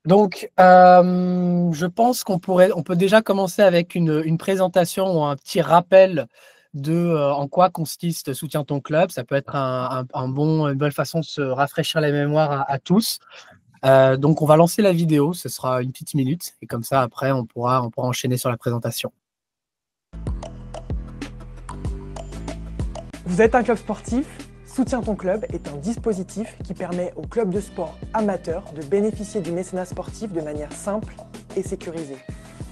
Donc, je pense on peut déjà commencer avec une présentation ou un petit rappel de en quoi consiste Soutiens ton club. Ça peut être une bonne façon de se rafraîchir la mémoire à tous. Donc, on va lancer la vidéo. Ce sera une petite minute. Et comme ça, après, on pourra enchaîner sur la présentation. Vous êtes un club sportif? Soutiens ton club est un dispositif qui permet aux clubs de sport amateurs de bénéficier du mécénat sportif de manière simple et sécurisée.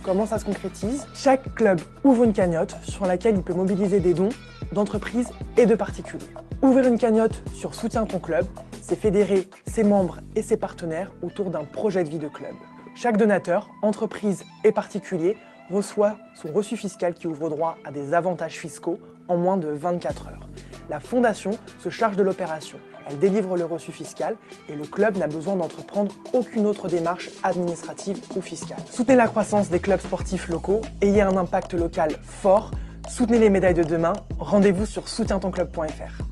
Comment ça se concrétise? Chaque club ouvre une cagnotte sur laquelle il peut mobiliser des dons d'entreprises et de particuliers. Ouvrir une cagnotte sur Soutiens ton club, c'est fédérer ses membres et ses partenaires autour d'un projet de vie de club. Chaque donateur, entreprise et particulier, reçoit son reçu fiscal qui ouvre droit à des avantages fiscaux en moins de 24 heures. La fondation se charge de l'opération. Elle délivre le reçu fiscal et le club n'a besoin d'entreprendre aucune autre démarche administrative ou fiscale. Soutenez la croissance des clubs sportifs locaux, ayez un impact local fort, soutenez les médailles de demain, rendez-vous sur soutienstonclub.fr.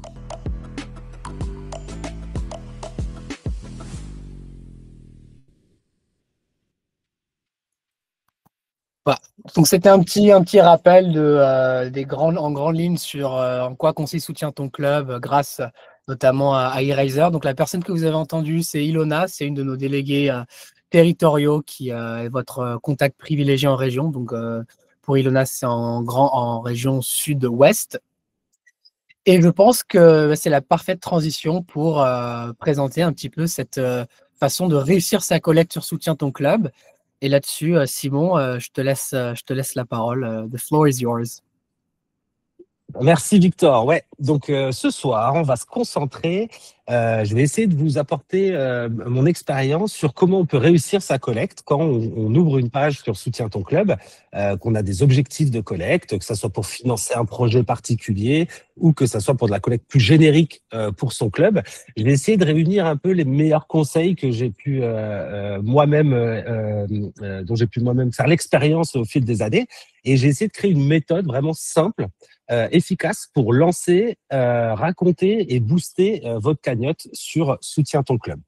Voilà. Donc, c'était un petit rappel en grandes lignes sur en quoi consiste Soutiens ton club grâce notamment à eRaiser. Donc, la personne que vous avez entendue, c'est Ilona, c'est une de nos délégués territoriaux qui est votre contact privilégié en région. Donc, pour Ilona, c'est en région sud-ouest. Et je pense que c'est la parfaite transition pour présenter un petit peu cette façon de réussir sa collecte sur Soutiens ton club. Et là-dessus, Simon, je te laisse la parole. The floor is yours. Merci Victor. Ouais, donc ce soir, on va se concentrer. Je vais essayer de vous apporter mon expérience sur comment on peut réussir sa collecte quand on ouvre une page sur Soutiens ton club, qu'on a des objectifs de collecte, que ça soit pour financer un projet particulier ou que ça soit pour de la collecte plus générique pour son club. Je vais essayer de réunir un peu les meilleurs conseils que j'ai pu dont j'ai pu moi-même faire l'expérience au fil des années. Et j'ai essayé de créer une méthode vraiment simple, efficace pour lancer, raconter et booster votre cagnotte sur Soutiens ton club.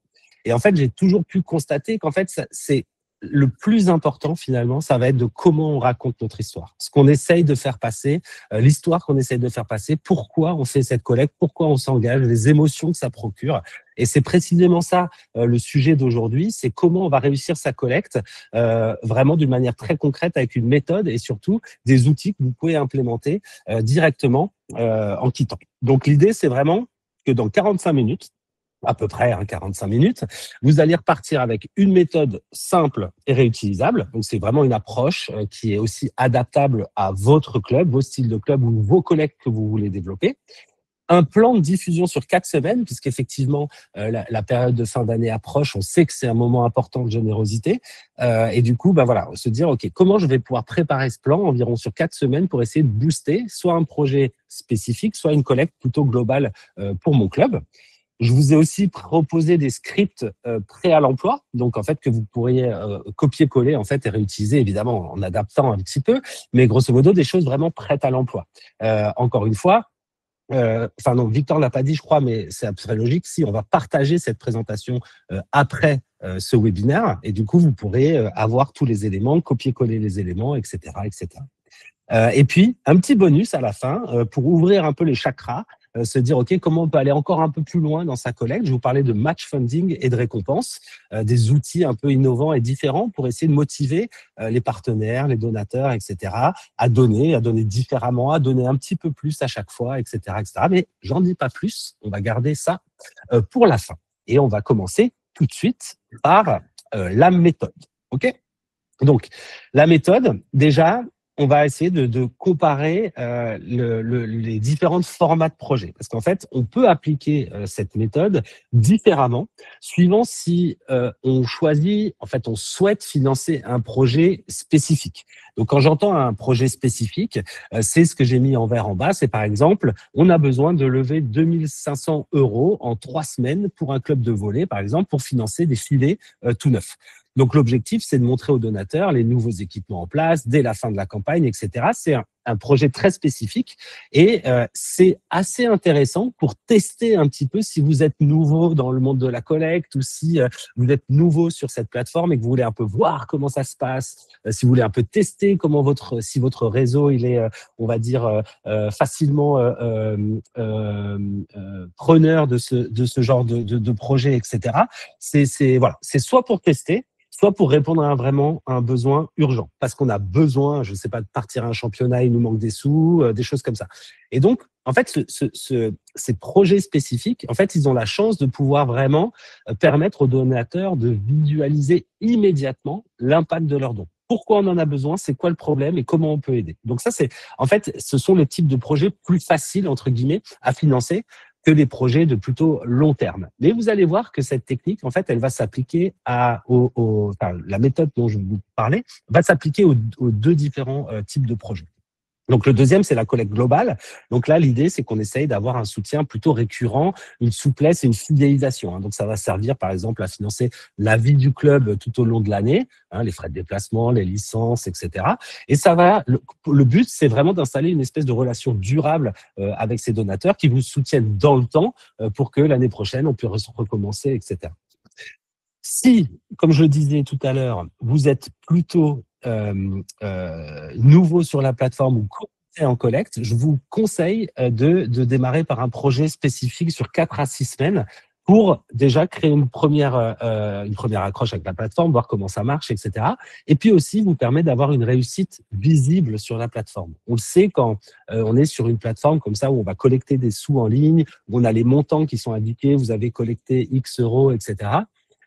Et en fait, j'ai toujours pu constater qu'en fait, c'est le plus important finalement, ça va être de comment on raconte notre histoire. Ce qu'on essaye de faire passer, l'histoire qu'on essaye de faire passer, pourquoi on fait cette collecte, pourquoi on s'engage, les émotions que ça procure. Et c'est précisément ça le sujet d'aujourd'hui, c'est comment on va réussir sa collecte vraiment d'une manière très concrète avec une méthode et surtout des outils que vous pouvez implémenter directement en quittant. Donc l'idée, c'est vraiment que dans 45 minutes, à peu près 45 minutes, vous allez repartir avec une méthode simple et réutilisable. Donc, c'est vraiment une approche qui est aussi adaptable à votre club, vos styles de club ou vos collectes que vous voulez développer. Un plan de diffusion sur 4 semaines, puisqu'effectivement, la période de fin d'année approche. On sait que c'est un moment important de générosité. Et du coup, voilà, se dire, OK, comment je vais pouvoir préparer ce plan environ sur 4 semaines pour essayer de booster soit un projet spécifique, soit une collecte plutôt globale pour mon club. Je vous ai aussi proposé des scripts prêts à l'emploi, donc en fait que vous pourriez copier-coller en fait et réutiliser évidemment en adaptant un petit peu, mais grosso modo des choses vraiment prêtes à l'emploi. Encore une fois, non, Victor l'a pas dit, je crois, mais c'est très logique. Si on va partager cette présentation après ce webinaire, et du coup vous pourrez avoir tous les éléments, copier-coller les éléments, etc., etc. Et puis un petit bonus à la fin pour ouvrir un peu les chakras. Se dire, OK, comment on peut aller encore un peu plus loin dans sa collecte. Je vous parlais de match funding et de récompenses, des outils un peu innovants et différents pour essayer de motiver les partenaires, les donateurs, etc., à donner différemment, à donner un petit peu plus à chaque fois, etc., etc. Mais j'en dis pas plus, on va garder ça pour la fin. Et on va commencer tout de suite par la méthode. OK ? Donc, la méthode, déjà, on va essayer de comparer les différents formats de projet. Parce qu'en fait, on peut appliquer cette méthode différemment suivant si on choisit, en fait, on souhaite financer un projet spécifique. Donc, quand j'entends un projet spécifique, c'est ce que j'ai mis en vert en bas. C'est par exemple, on a besoin de lever 2500 € en 3 semaines pour un club de volley, par exemple, pour financer des filets tout neufs. Donc, l'objectif, c'est de montrer aux donateurs les nouveaux équipements en place dès la fin de la campagne, etc. C'est un projet très spécifique et c'est assez intéressant pour tester un petit peu si vous êtes nouveau dans le monde de la collecte ou si vous êtes nouveau sur cette plateforme et que vous voulez un peu voir comment ça se passe, si vous voulez un peu tester comment si votre réseau il est, on va dire, facilement preneur de ce genre de projet, etc. Voilà, c'est soit pour tester, soit pour répondre à vraiment un besoin urgent, parce qu'on a besoin, je ne sais pas, de partir à un championnat, il nous manque des sous, des choses comme ça. Et donc, en fait, ces projets spécifiques, en fait, ils ont la chance de pouvoir vraiment permettre aux donateurs de visualiser immédiatement l'impact de leurs dons. Pourquoi on en a besoin, c'est quoi le problème et comment on peut aider. Donc ça, ce sont les types de projets plus faciles, entre guillemets, à financer que les projets de plutôt long terme. Mais vous allez voir que cette technique, en fait, elle va s'appliquer la méthode dont je vous parlais va s'appliquer aux deux différents types de projets. Donc, le deuxième, c'est la collecte globale. Donc là, l'idée, c'est qu'on essaye d'avoir un soutien plutôt récurrent, une souplesse et une fidélisation. Donc, ça va servir, par exemple, à financer la vie du club tout au long de l'année, les frais de déplacement, les licences, etc. Et le but, c'est vraiment d'installer une espèce de relation durable avec ces donateurs qui vous soutiennent dans le temps pour que l'année prochaine, on puisse recommencer, etc. Si, comme je le disais tout à l'heure, vous êtes plutôt nouveau sur la plateforme ou commencé en collecte, je vous conseille de démarrer par un projet spécifique sur 4 à 6 semaines pour déjà créer une première accroche avec la plateforme, voir comment ça marche, etc. Et puis aussi, vous permet d'avoir une réussite visible sur la plateforme. On le sait quand on est sur une plateforme comme ça où on va collecter des sous en ligne, où on a les montants qui sont indiqués, vous avez collecté X euros, etc.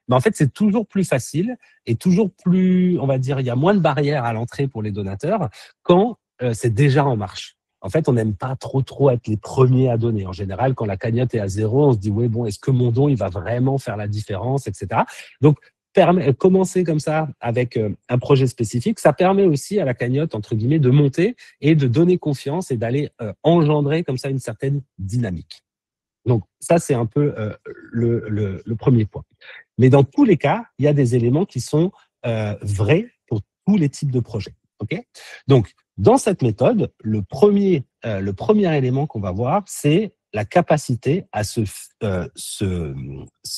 Mais en fait, c'est toujours plus facile et toujours plus, on va dire, il y a moins de barrières à l'entrée pour les donateurs quand c'est déjà en marche. En fait, on n'aime pas trop être les premiers à donner. En général, quand la cagnotte est à 0, on se dit, oui, bon, est-ce que mon don, il va vraiment faire la différence, etc. Donc, commencer comme ça avec un projet spécifique, ça permet aussi à la cagnotte, entre guillemets, de monter et de donner confiance et d'aller engendrer comme ça une certaine dynamique. Donc, ça, c'est un peu le premier point. Mais dans tous les cas, il y a des éléments qui sont vrais pour tous les types de projets. Okay ? Donc, dans cette méthode, le premier élément qu'on va voir, c'est la capacité à se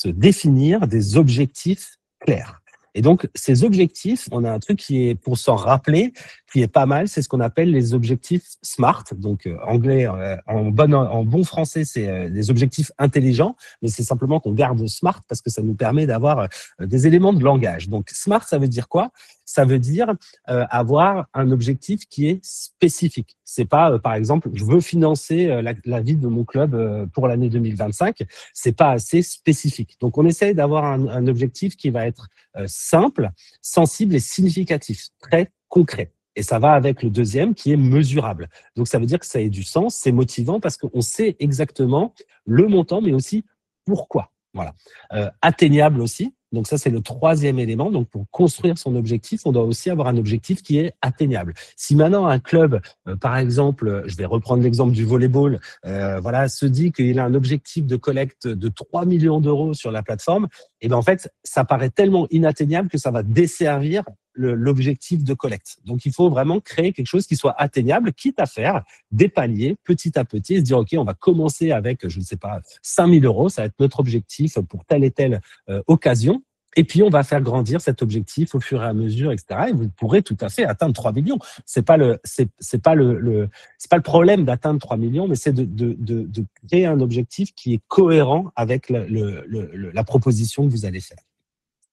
définir des objectifs clairs. Et donc, ces objectifs, on a un truc qui est, pour s'en rappeler, qui est pas mal, c'est ce qu'on appelle les objectifs SMART. Donc, anglais, en bon français, c'est des objectifs intelligents, mais c'est simplement qu'on garde SMART parce que ça nous permet d'avoir des éléments de langage. Donc, SMART, ça veut dire quoi ? Ça veut dire avoir un objectif qui est spécifique. C'est pas, par exemple, je veux financer la vie de mon club pour l'année 2025. C'est pas assez spécifique. Donc, on essaye d'avoir un objectif qui va être simple, sensible et significatif, très concret. Et ça va avec le deuxième qui est mesurable. Donc, ça veut dire que ça ait du sens, c'est motivant parce qu'on sait exactement le montant, mais aussi pourquoi. Voilà. Atteignable aussi. Donc, ça, c'est le troisième élément. Donc, pour construire son objectif, on doit aussi avoir un objectif qui est atteignable. Si maintenant un club, par exemple, je vais reprendre l'exemple du volleyball, se dit qu'il a un objectif de collecte de 3 millions d'euros sur la plateforme, et bien en fait, ça paraît tellement inatteignable que ça va desservir l'objectif de collecte. Donc, il faut vraiment créer quelque chose qui soit atteignable, quitte à faire des paliers petit à petit et se dire, OK, on va commencer avec, je ne sais pas, 5 000 euros, ça va être notre objectif pour telle et telle occasion. Et puis, on va faire grandir cet objectif au fur et à mesure, etc. Et vous pourrez tout à fait atteindre 3 millions. C'est pas le problème d'atteindre 3 millions, mais c'est de créer un objectif qui est cohérent avec la proposition que vous allez faire.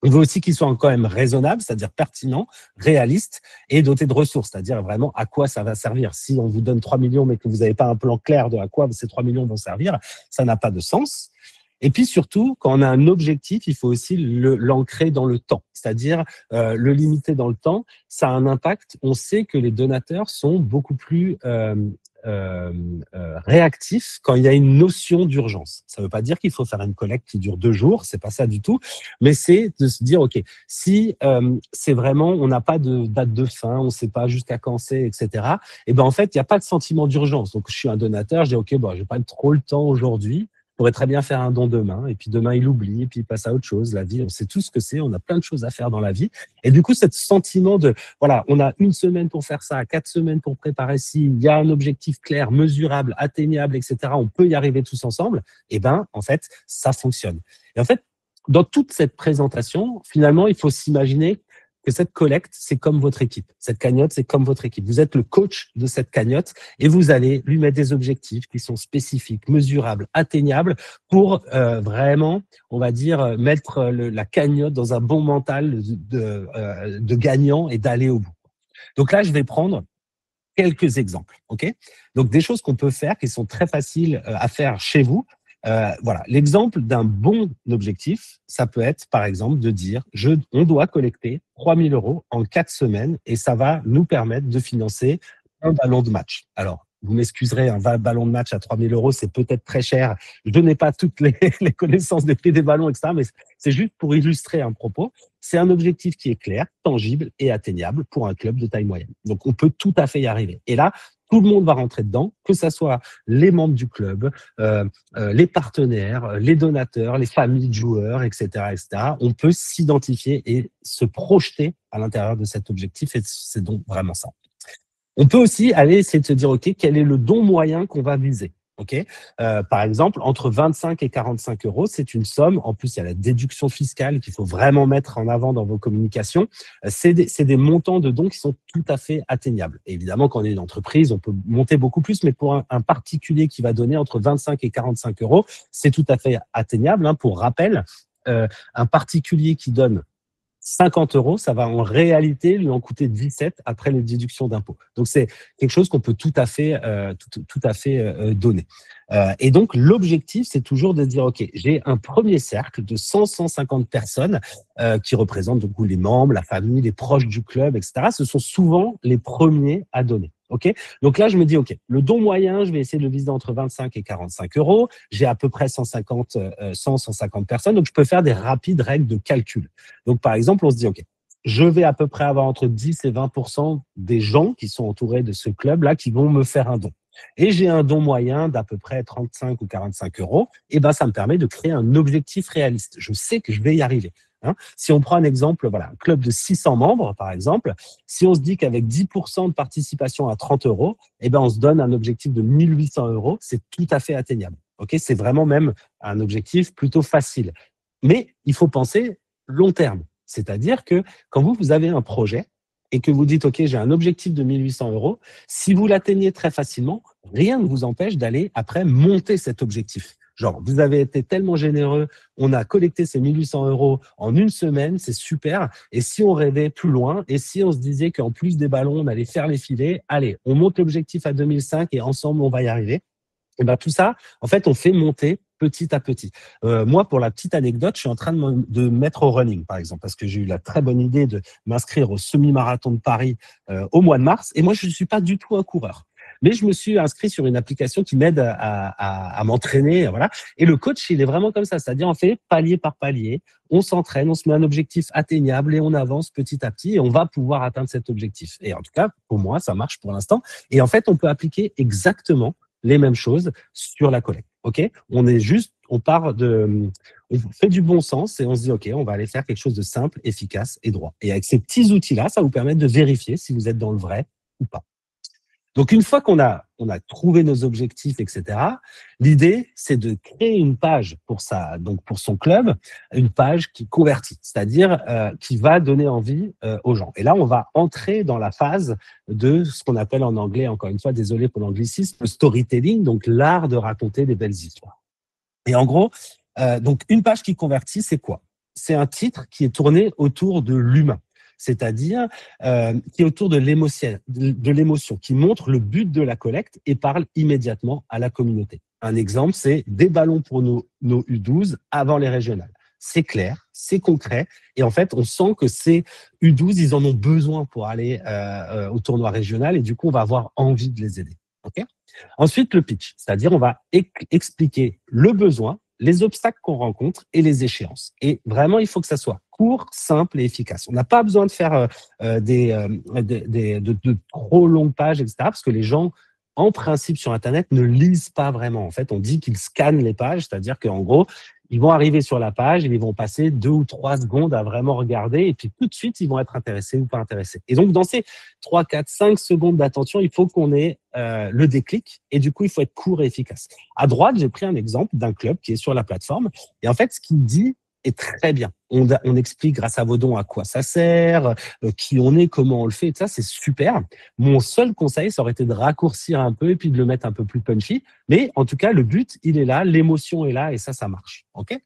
Il veut aussi qu'il soit quand même raisonnable, c'est-à-dire pertinent, réaliste et doté de ressources, c'est-à-dire vraiment à quoi ça va servir. Si on vous donne 3 millions mais que vous n'avez pas un plan clair de à quoi ces 3 millions vont servir, ça n'a pas de sens. Et puis surtout, quand on a un objectif, il faut aussi l'ancrer dans le temps, c'est-à-dire le limiter dans le temps. Ça a un impact. On sait que les donateurs sont beaucoup plus réactifs quand il y a une notion d'urgence. Ça ne veut pas dire qu'il faut faire une collecte qui dure 2 jours, c'est pas ça du tout, mais c'est de se dire, OK, si c'est vraiment, on n'a pas de date de fin, on ne sait pas jusqu'à quand c'est, etc., et ben en fait, il n'y a pas de sentiment d'urgence. Donc, je suis un donateur, je dis, OK, bon, je n'ai pas trop le temps aujourd'hui, pourrait très bien faire un don demain, et puis demain, il oublie, et puis il passe à autre chose. La vie, on sait tout ce que c'est, on a plein de choses à faire dans la vie. Et du coup, ce sentiment de, voilà, on a 1 semaine pour faire ça, 4 semaines pour préparer ci, il y a un objectif clair, mesurable, atteignable, etc. On peut y arriver tous ensemble. Et ben, en fait, ça fonctionne. Et en fait, dans toute cette présentation, finalement, il faut s'imaginer que cette collecte, c'est comme votre équipe. Cette cagnotte, c'est comme votre équipe. Vous êtes le coach de cette cagnotte et vous allez lui mettre des objectifs qui sont spécifiques, mesurables, atteignables pour vraiment, on va dire, mettre la cagnotte dans un bon mental de gagnant et d'aller au bout. Donc là, je vais prendre quelques exemples. Ok. Donc des choses qu'on peut faire qui sont très faciles à faire chez vous. Voilà, l'exemple d'un bon objectif, ça peut être par exemple de dire on doit collecter 3 000 € en 4 semaines et ça va nous permettre de financer un ballon de match. Alors, vous m'excuserez, un ballon de match à 3 000 €, c'est peut-être très cher. Je n'ai pas toutes les connaissances des prix des ballons, etc. Mais c'est juste pour illustrer un propos. C'est un objectif qui est clair, tangible et atteignable pour un club de taille moyenne. Donc, on peut tout à fait y arriver. Et là, tout le monde va rentrer dedans, que ce soit les membres du club, les partenaires, les donateurs, les familles de joueurs, etc., etc. On peut s'identifier et se projeter à l'intérieur de cet objectif et c'est donc vraiment ça. On peut aussi aller essayer de se dire, OK, quel est le don moyen qu'on va viser? OK. Par exemple, entre 25 et 45 €, c'est une somme. En plus, il y a la déduction fiscale qu'il faut vraiment mettre en avant dans vos communications. C'est des montants de dons qui sont tout à fait atteignables. Et évidemment, quand on est une entreprise, on peut monter beaucoup plus, mais pour un particulier qui va donner entre 25 et 45 €, c'est tout à fait atteignable. Hein. Pour rappel, un particulier qui donne 50 €, ça va en réalité lui en coûter 17 après les déductions d'impôts. Donc, c'est quelque chose qu'on peut tout à fait donner. Et donc, l'objectif, c'est toujours de dire, OK, j'ai un premier cercle de 100-150 personnes qui représentent donc les membres, la famille, les proches du club, etc. Ce sont souvent les premiers à donner. OK. Donc là, je me dis, OK, le don moyen, je vais essayer de le viser entre 25 et 45 €. J'ai à peu près 150 personnes. Donc, je peux faire des rapides règles de calcul. Donc, par exemple, on se dit, OK, je vais à peu près avoir entre 10 et 20% des gens qui sont entourés de ce club-là qui vont me faire un don. Et j'ai un don moyen d'à peu près 35 ou 45 €. Et ben, ça me permet de créer un objectif réaliste. Je sais que je vais y arriver. Hein. Si on prend un exemple, voilà, un club de 600 membres, par exemple, si on se dit qu'avec 10% de participation à 30 €, eh ben, on se donne un objectif de 1 800 €, c'est tout à fait atteignable. Ok, c'est vraiment même un objectif plutôt facile. Mais il faut penser long terme. C'est-à-dire que quand vous avez un projet et que vous dites, OK, j'ai un objectif de 1 800 €, si vous l'atteignez très facilement, rien ne vous empêche d'aller après monter cet objectif. Genre, vous avez été tellement généreux, on a collecté ces 1 800 € en 1 semaine, c'est super. Et si on rêvait plus loin, et si on se disait qu'en plus des ballons, on allait faire les filets, allez, on monte l'objectif à 2005 et ensemble, on va y arriver. Et ben, tout ça, en fait, on fait monter petit à petit. Moi, pour la petite anecdote, je suis en train de me mettre au running, par exemple, parce que j'ai eu la très bonne idée de m'inscrire au semi-marathon de Paris au mois de mars. Et moi, je ne suis pas du tout un coureur. Mais je me suis inscrit sur une application qui m'aide à m'entraîner. Voilà. Et le coach, il est vraiment comme ça. C'est-à-dire, on fait palier par palier. On s'entraîne, on se met un objectif atteignable et on avance petit à petit et on va pouvoir atteindre cet objectif. Et en tout cas, pour moi, ça marche pour l'instant. Et en fait, on peut appliquer exactement les mêmes choses sur la collecte. OK? On fait du bon sens et on se dit, OK, on va aller faire quelque chose de simple, efficace et droit. Et avec ces petits outils-là, ça vous permet de vérifier si vous êtes dans le vrai ou pas. Donc, une fois qu'on a trouvé nos objectifs, etc., l'idée, c'est de créer une page pour son club, une page qui convertit, c'est-à-dire qui va donner envie aux gens. Et là, on va entrer dans la phase de ce qu'on appelle en anglais, encore une fois, désolé pour l'anglicisme, le storytelling, donc l'art de raconter des belles histoires. Et en gros, donc une page qui convertit, c'est quoi? C'est un titre qui est tourné autour de l'humain. C'est-à-dire qui est autour de l'émotion, qui montre le but de la collecte et parle immédiatement à la communauté. Un exemple, c'est des ballons pour nos U12 avant les régionales. C'est clair, c'est concret, et en fait, on sent que ces U12, ils en ont besoin pour aller au tournoi régional, et du coup, on va avoir envie de les aider. Okay. Ensuite, le pitch, c'est-à-dire on va expliquer le besoin, les obstacles qu'on rencontre et les échéances. Et vraiment, il faut que ça soit court, simple et efficace. On n'a pas besoin de faire de trop longues pages, etc., parce que les gens en principe, sur Internet, ne lisent pas vraiment. En fait, on dit qu'ils scannent les pages, c'est-à-dire qu'en gros, ils vont arriver sur la page et ils vont passer 2 ou 3 secondes à vraiment regarder et puis tout de suite, ils vont être intéressés ou pas intéressés. Et donc, dans ces 3, 4, 5 secondes d'attention, il faut qu'on ait le déclic et du coup, il faut être court et efficace. À droite, j'ai pris un exemple d'un club qui est sur la plateforme et en fait, ce qu'il dit est très bien. On explique grâce à vos dons à quoi ça sert, qui on est, comment on le fait, et ça, c'est super. Mon seul conseil, ça aurait été de raccourcir un peu et puis de le mettre un peu plus punchy. Mais en tout cas, le but, il est là, l'émotion est là et ça marche. OK ?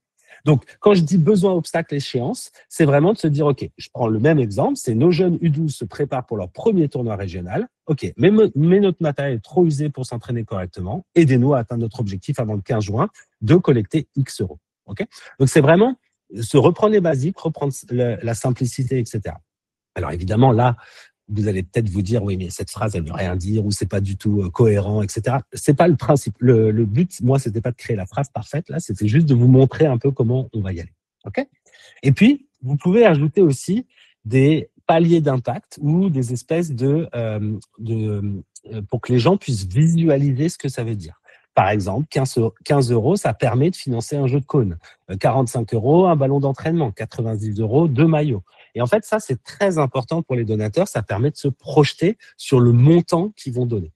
Donc, quand je dis besoin, obstacle, échéance, c'est vraiment de se dire, OK, je prends le même exemple, c'est nos jeunes U12 se préparent pour leur premier tournoi régional. OK, mais notre matériel est trop usé pour s'entraîner correctement. Aidez-nous à atteindre notre objectif avant le 15 juin de collecter X euros. OK ? Donc, c'est vraiment se reprendre les basiques, reprendre la simplicité, etc. Alors, évidemment, là, vous allez peut-être vous dire, oui, mais cette phrase, elle ne veut rien dire ou c'est pas du tout cohérent, etc. C'est pas le principe. Le but, moi, c'était pas de créer la phrase parfaite. Là, c'était juste de vous montrer un peu comment on va y aller. OK ? Et puis, vous pouvez ajouter aussi des paliers d'impact ou des espèces pour que les gens puissent visualiser ce que ça veut dire. Par exemple, 15 euros, ça permet de financer un jeu de cône. 45 euros, un ballon d'entraînement. 90 euros, 2 maillots. Et en fait, ça, c'est très important pour les donateurs. Ça permet de se projeter sur le montant qu'ils vont donner.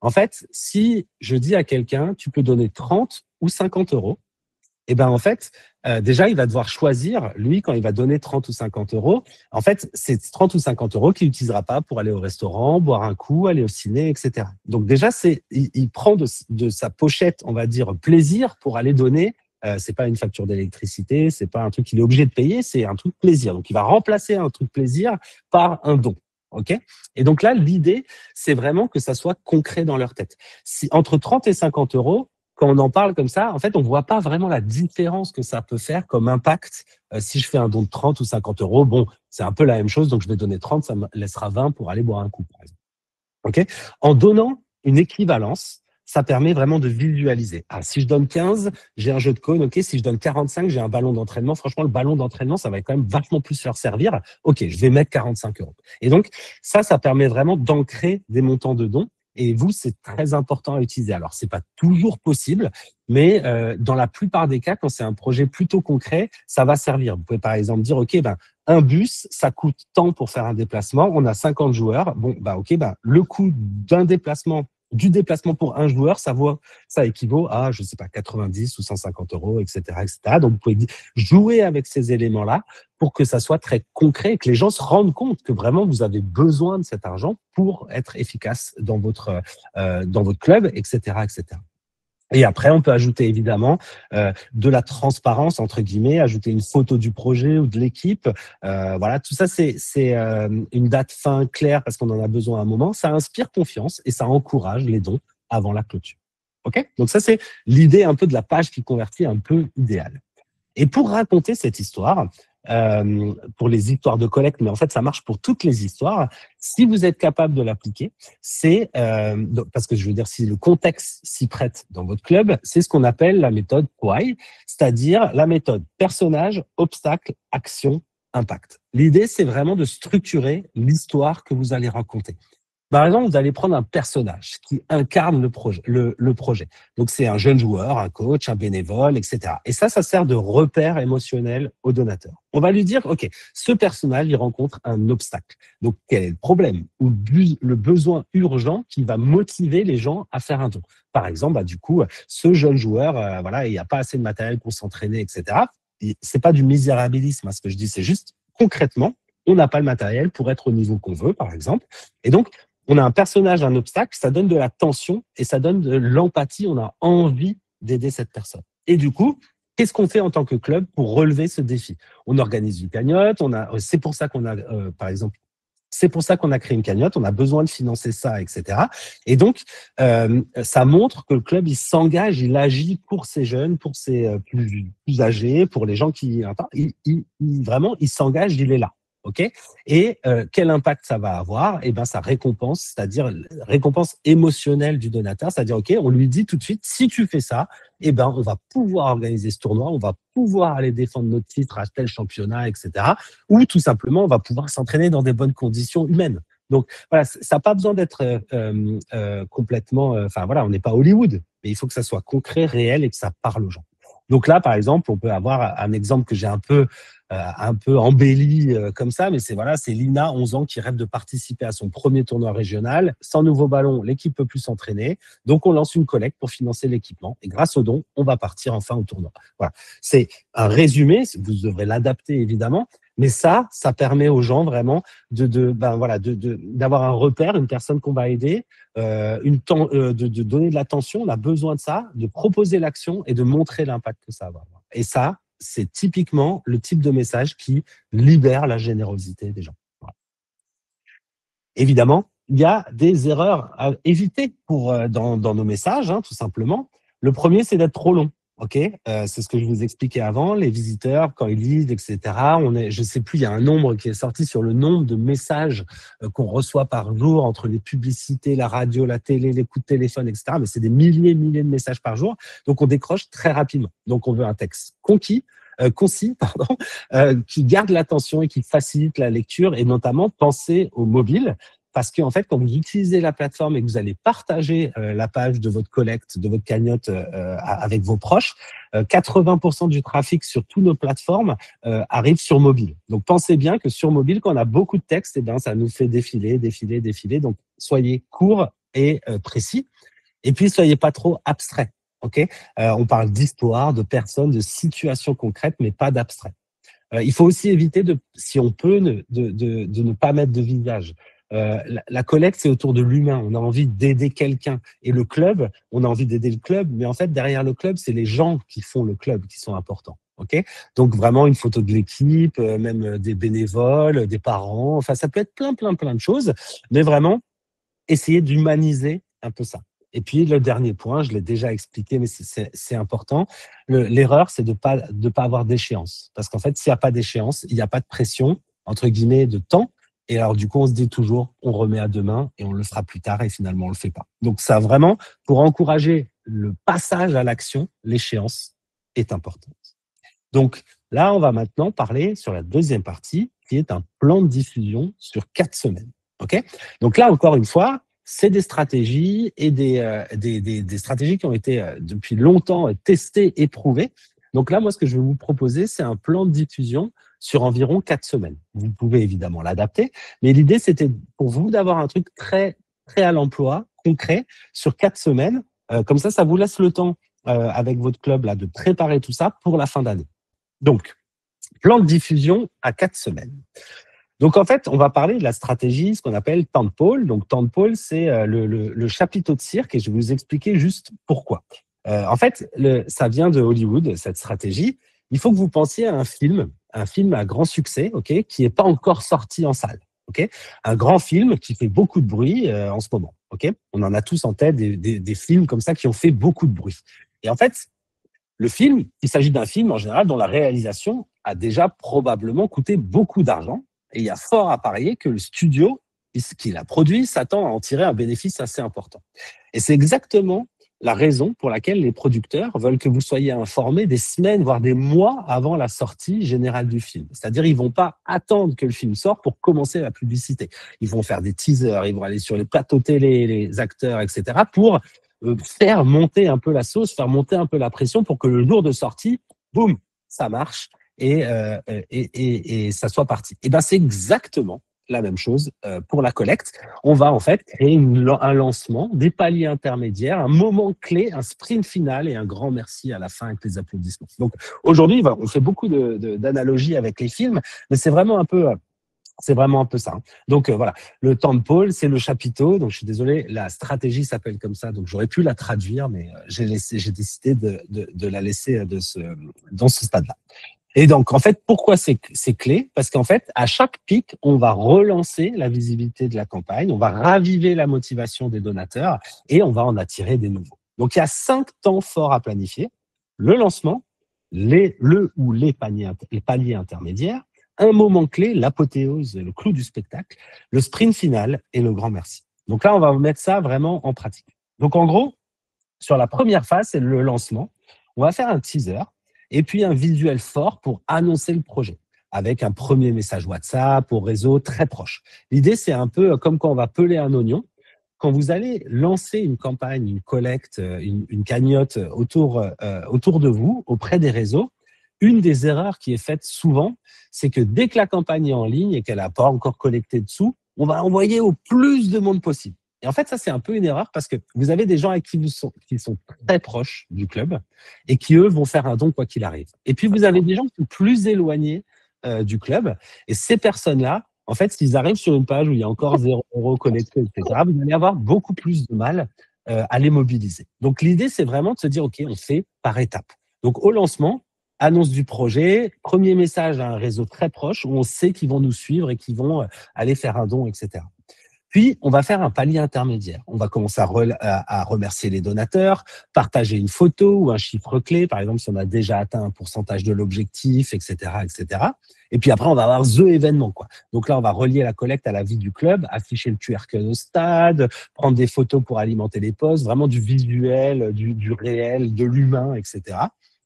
En fait, si je dis à quelqu'un, tu peux donner 30 ou 50 euros, et ben en fait, déjà, il va devoir choisir, lui, quand il va donner 30 ou 50 euros, en fait, c'est 30 ou 50 euros qu'il n'utilisera pas pour aller au restaurant, boire un coup, aller au ciné, etc. Donc déjà, il prend de sa pochette, on va dire, plaisir pour aller donner. C'est pas une facture d'électricité, c'est pas un truc qu'il est obligé de payer, c'est un truc plaisir. Donc, il va remplacer un truc plaisir par un don. OK ? Et donc là, l'idée, c'est vraiment que ça soit concret dans leur tête. Si entre 30 et 50 euros, quand on en parle comme ça, en fait, on ne voit pas vraiment la différence que ça peut faire comme impact. Si je fais un don de 30 ou 50 euros, bon, c'est un peu la même chose, donc je vais donner 30, ça me laissera 20 pour aller boire un coup, par exemple. Okay ? En donnant une équivalence, ça permet vraiment de visualiser. Ah, si je donne 15, j'ai un jeu de cône. OK, si je donne 45, j'ai un ballon d'entraînement. Franchement, le ballon d'entraînement, ça va quand même vachement plus leur servir. OK, je vais mettre 45 euros. Et donc, ça permet vraiment d'ancrer des montants de dons. Et vous, c'est très important à utiliser. Alors, c'est pas toujours possible, mais dans la plupart des cas, quand c'est un projet plutôt concret, ça va servir. Vous pouvez par exemple dire, OK, un bus, ça coûte tant pour faire un déplacement. On a 50 joueurs. Bon, OK, le coût du déplacement pour un joueur, ça équivaut à, je sais pas, 90 ou 150 euros, etc., etc. Donc, vous pouvez jouer avec ces éléments-là pour que ça soit très concret et que les gens se rendent compte que vraiment vous avez besoin de cet argent pour être efficace dans votre club, etc., etc. Et après, on peut ajouter évidemment de la transparence, entre guillemets, ajouter une photo du projet ou de l'équipe. Voilà, tout ça, c'est une date fin claire parce qu'on en a besoin à un moment. Ça inspire confiance et ça encourage les dons avant la clôture. OK ? Donc ça, c'est l'idée un peu de la page qui convertit un peu idéale. Et pour raconter cette histoire, pour les histoires de collecte, mais en fait, ça marche pour toutes les histoires. Si vous êtes capable de l'appliquer, c'est parce que je veux dire, si le contexte s'y prête dans votre club, c'est ce qu'on appelle la méthode POI, c'est-à-dire la méthode personnage, obstacle, action, impact. L'idée, c'est vraiment de structurer l'histoire que vous allez raconter. Par exemple, vous allez prendre un personnage qui incarne le projet. Donc, c'est un jeune joueur, un coach, un bénévole, etc. Et ça sert de repère émotionnel au donateur. On va lui dire, OK, ce personnage, il rencontre un obstacle. Donc, quel est le problème ou le besoin urgent qui va motiver les gens à faire un don? Par exemple, du coup, ce jeune joueur, voilà, il n'y a pas assez de matériel pour s'entraîner, etc. C'est pas du misérabilisme, ce que je dis, c'est juste concrètement, on n'a pas le matériel pour être au niveau qu'on veut, par exemple. Et donc, on a un personnage, un obstacle, ça donne de la tension et ça donne de l'empathie. On a envie d'aider cette personne. Et du coup, qu'est-ce qu'on fait en tant que club pour relever ce défi? On organise une cagnotte. C'est pour ça qu'on a, par exemple, c'est pour ça qu'on a créé une cagnotte. On a besoin de financer ça, etc. Et donc, ça montre que le club, il s'engage, il agit pour ces jeunes, pour ces plus âgés, pour les gens qui, vraiment, il s'engage, il est là. OK ? Et quel impact ça va avoir ? Eh ben, ça récompense, c'est-à-dire récompense émotionnelle du donateur, c'est-à-dire OK, on lui dit tout de suite, si tu fais ça, eh ben, on va pouvoir organiser ce tournoi, on va pouvoir aller défendre notre titre à tel championnat, etc. Ou tout simplement, on va pouvoir s'entraîner dans des bonnes conditions humaines. Donc voilà, ça n'a pas besoin d'être complètement, enfin voilà, on n'est pas Hollywood, mais il faut que ça soit concret, réel et que ça parle aux gens. Donc là, par exemple, on peut avoir un exemple que j'ai un peu embelli comme ça, mais c'est voilà, c'est Lina, 11 ans, qui rêve de participer à son premier tournoi régional. Sans nouveau ballon, l'équipe peut plus s'entraîner. Donc on lance une collecte pour financer l'équipement. Et grâce aux dons, on va partir enfin au tournoi. Voilà, c'est un résumé. Vous devrez l'adapter évidemment, mais ça permet aux gens vraiment d'avoir un repère, une personne qu'on va aider, de donner de l'attention. On a besoin de ça, de proposer l'action et de montrer l'impact que ça va avoir. Et ça, c'est typiquement le type de message qui libère la générosité des gens. Voilà. Évidemment, il y a des erreurs à éviter dans nos messages, tout simplement. Le premier, c'est d'être trop long. C'est ce que je vous expliquais avant. Les visiteurs, quand ils lisent, etc., je ne sais plus, il y a un nombre qui est sorti sur le nombre de messages qu'on reçoit par jour entre les publicités, la radio, la télé, les coups de téléphone, etc. Mais c'est des milliers de messages par jour. Donc, on décroche très rapidement. Donc, on veut un texte concis, qui garde l'attention et qui facilite la lecture, et notamment penser au mobile. Parce qu'en fait, quand vous utilisez la plateforme et que vous allez partager la page de votre collecte, de votre cagnotte avec vos proches, 80% du trafic sur toutes nos plateformes arrive sur mobile. Donc, pensez bien que sur mobile, quand on a beaucoup de texte, ça nous fait défiler. Donc, soyez court et précis. Et puis, soyez pas trop abstrait. On parle d'histoire, de personnes, de situations concrètes, mais pas d'abstrait. Il faut aussi éviter, si on peut, de ne pas mettre de visage. La collecte, c'est autour de l'humain. On a envie d'aider quelqu'un. Et le club, on a envie d'aider le club, mais en fait, derrière le club, c'est les gens qui font le club qui sont importants. Donc, vraiment, une photo de l'équipe, même des bénévoles, des parents. Enfin, ça peut être plein de choses, mais vraiment, essayer d'humaniser un peu ça. Et puis, le dernier point, je l'ai déjà expliqué, mais c'est important. L'erreur, c'est de pas avoir d'échéance. Parce qu'en fait, s'il n'y a pas d'échéance, il n'y a pas de pression, entre guillemets, de temps. Et alors, du coup, on se dit toujours, on remet à demain et on le fera plus tard et finalement, on le fait pas. Donc, ça vraiment, pour encourager le passage à l'action, l'échéance est importante. Donc, là, on va maintenant parler sur la deuxième partie, qui est un plan de diffusion sur 4 semaines. Donc là, encore une fois, c'est des stratégies et des stratégies qui ont été depuis longtemps testées, éprouvées. Donc là, moi, ce que je vais vous proposer, c'est un plan de diffusion sur environ 4 semaines. Vous pouvez évidemment l'adapter, mais l'idée, c'était pour vous d'avoir un truc très, très à l'emploi, concret, sur 4 semaines. Comme ça vous laisse le temps, avec votre club, là, de préparer tout ça pour la fin d'année. Donc, plan de diffusion à 4 semaines. Donc, en fait, on va parler de la stratégie, ce qu'on appelle tentpole. Donc, tentpole, c'est le chapiteau de cirque, et je vais vous expliquer juste pourquoi. En fait, ça vient de Hollywood, cette stratégie. Il faut que vous pensiez à un film à grand succès, qui n'est pas encore sorti en salle. Un grand film qui fait beaucoup de bruit en ce moment. On en a tous en tête des films comme ça qui ont fait beaucoup de bruit. Et en fait, le film, il s'agit d'un film en général dont la réalisation a déjà probablement coûté beaucoup d'argent. Et il y a fort à parier que le studio qui l'a produit s'attend à en tirer un bénéfice assez important. Et c'est exactement la raison pour laquelle les producteurs veulent que vous soyez informés des semaines, voire des mois avant la sortie générale du film. C'est-à-dire, ils ne vont pas attendre que le film sorte pour commencer la publicité. Ils vont faire des teasers, ils vont aller sur les plateaux télé, les acteurs, etc., pour faire monter un peu la sauce, faire monter un peu la pression pour que le jour de sortie, boum, ça marche et ça soit parti. Et ben, c'est exactement la même chose pour la collecte. On va en fait créer un lancement, des paliers intermédiaires, un moment clé, un sprint final et un grand merci à la fin avec les applaudissements. Donc aujourd'hui, on fait beaucoup d'analogies avec les films, mais c'est vraiment un peu ça. Donc voilà, le tentpole, c'est le chapiteau. Donc je suis désolé, la stratégie s'appelle comme ça. Donc j'aurais pu la traduire, mais j'ai décidé de la laisser dans ce stade-là. Et donc, en fait, pourquoi c'est clé? Parce qu'en fait, à chaque pic, on va relancer la visibilité de la campagne, on va raviver la motivation des donateurs et on va en attirer des nouveaux. Donc, il y a 5 temps forts à planifier. Le lancement, les paliers intermédiaires, un moment clé, l'apothéose, le clou du spectacle, le sprint final et le grand merci. Donc là, on va mettre ça vraiment en pratique. Donc, en gros, sur la première phase, c'est le lancement. On va faire un teaser et puis un visuel fort pour annoncer le projet. avec un premier message WhatsApp au réseau très proche. L'idée, c'est un peu comme quand on va peler un oignon. Quand vous allez lancer une campagne, une collecte, une cagnotte autour de vous, auprès des réseaux, une des erreurs qui est faite souvent, c'est que dès que la campagne est en ligne et qu'elle n'a pas encore collecté de sous, on va envoyer au plus de monde possible. Et en fait, ça, c'est un peu une erreur parce que vous avez des gens avec qui sont très proches du club et qui, eux, vont faire un don quoi qu'il arrive. Et puis, vous avez des gens qui sont plus éloignés du club. Et ces personnes-là, en fait, s'ils arrivent sur une page où il y a encore 0 € collecté, etc., vous allez avoir beaucoup plus de mal à les mobiliser. Donc, l'idée, c'est vraiment de se dire, OK, on fait par étapes. Donc, au lancement, annonce du projet, premier message à un réseau très proche où on sait qu'ils vont nous suivre et qu'ils vont aller faire un don, etc. Puis, on va faire un palier intermédiaire. On va commencer à remercier les donateurs, partager une photo ou un chiffre clé, par exemple, si on a déjà atteint un pourcentage de l'objectif, etc., etc. Et puis après, on va avoir the événement, quoi. Donc là, on va relier la collecte à la vie du club, afficher le QR code au stade, prendre des photos pour alimenter les posts, vraiment du visuel, du réel, de l'humain, etc.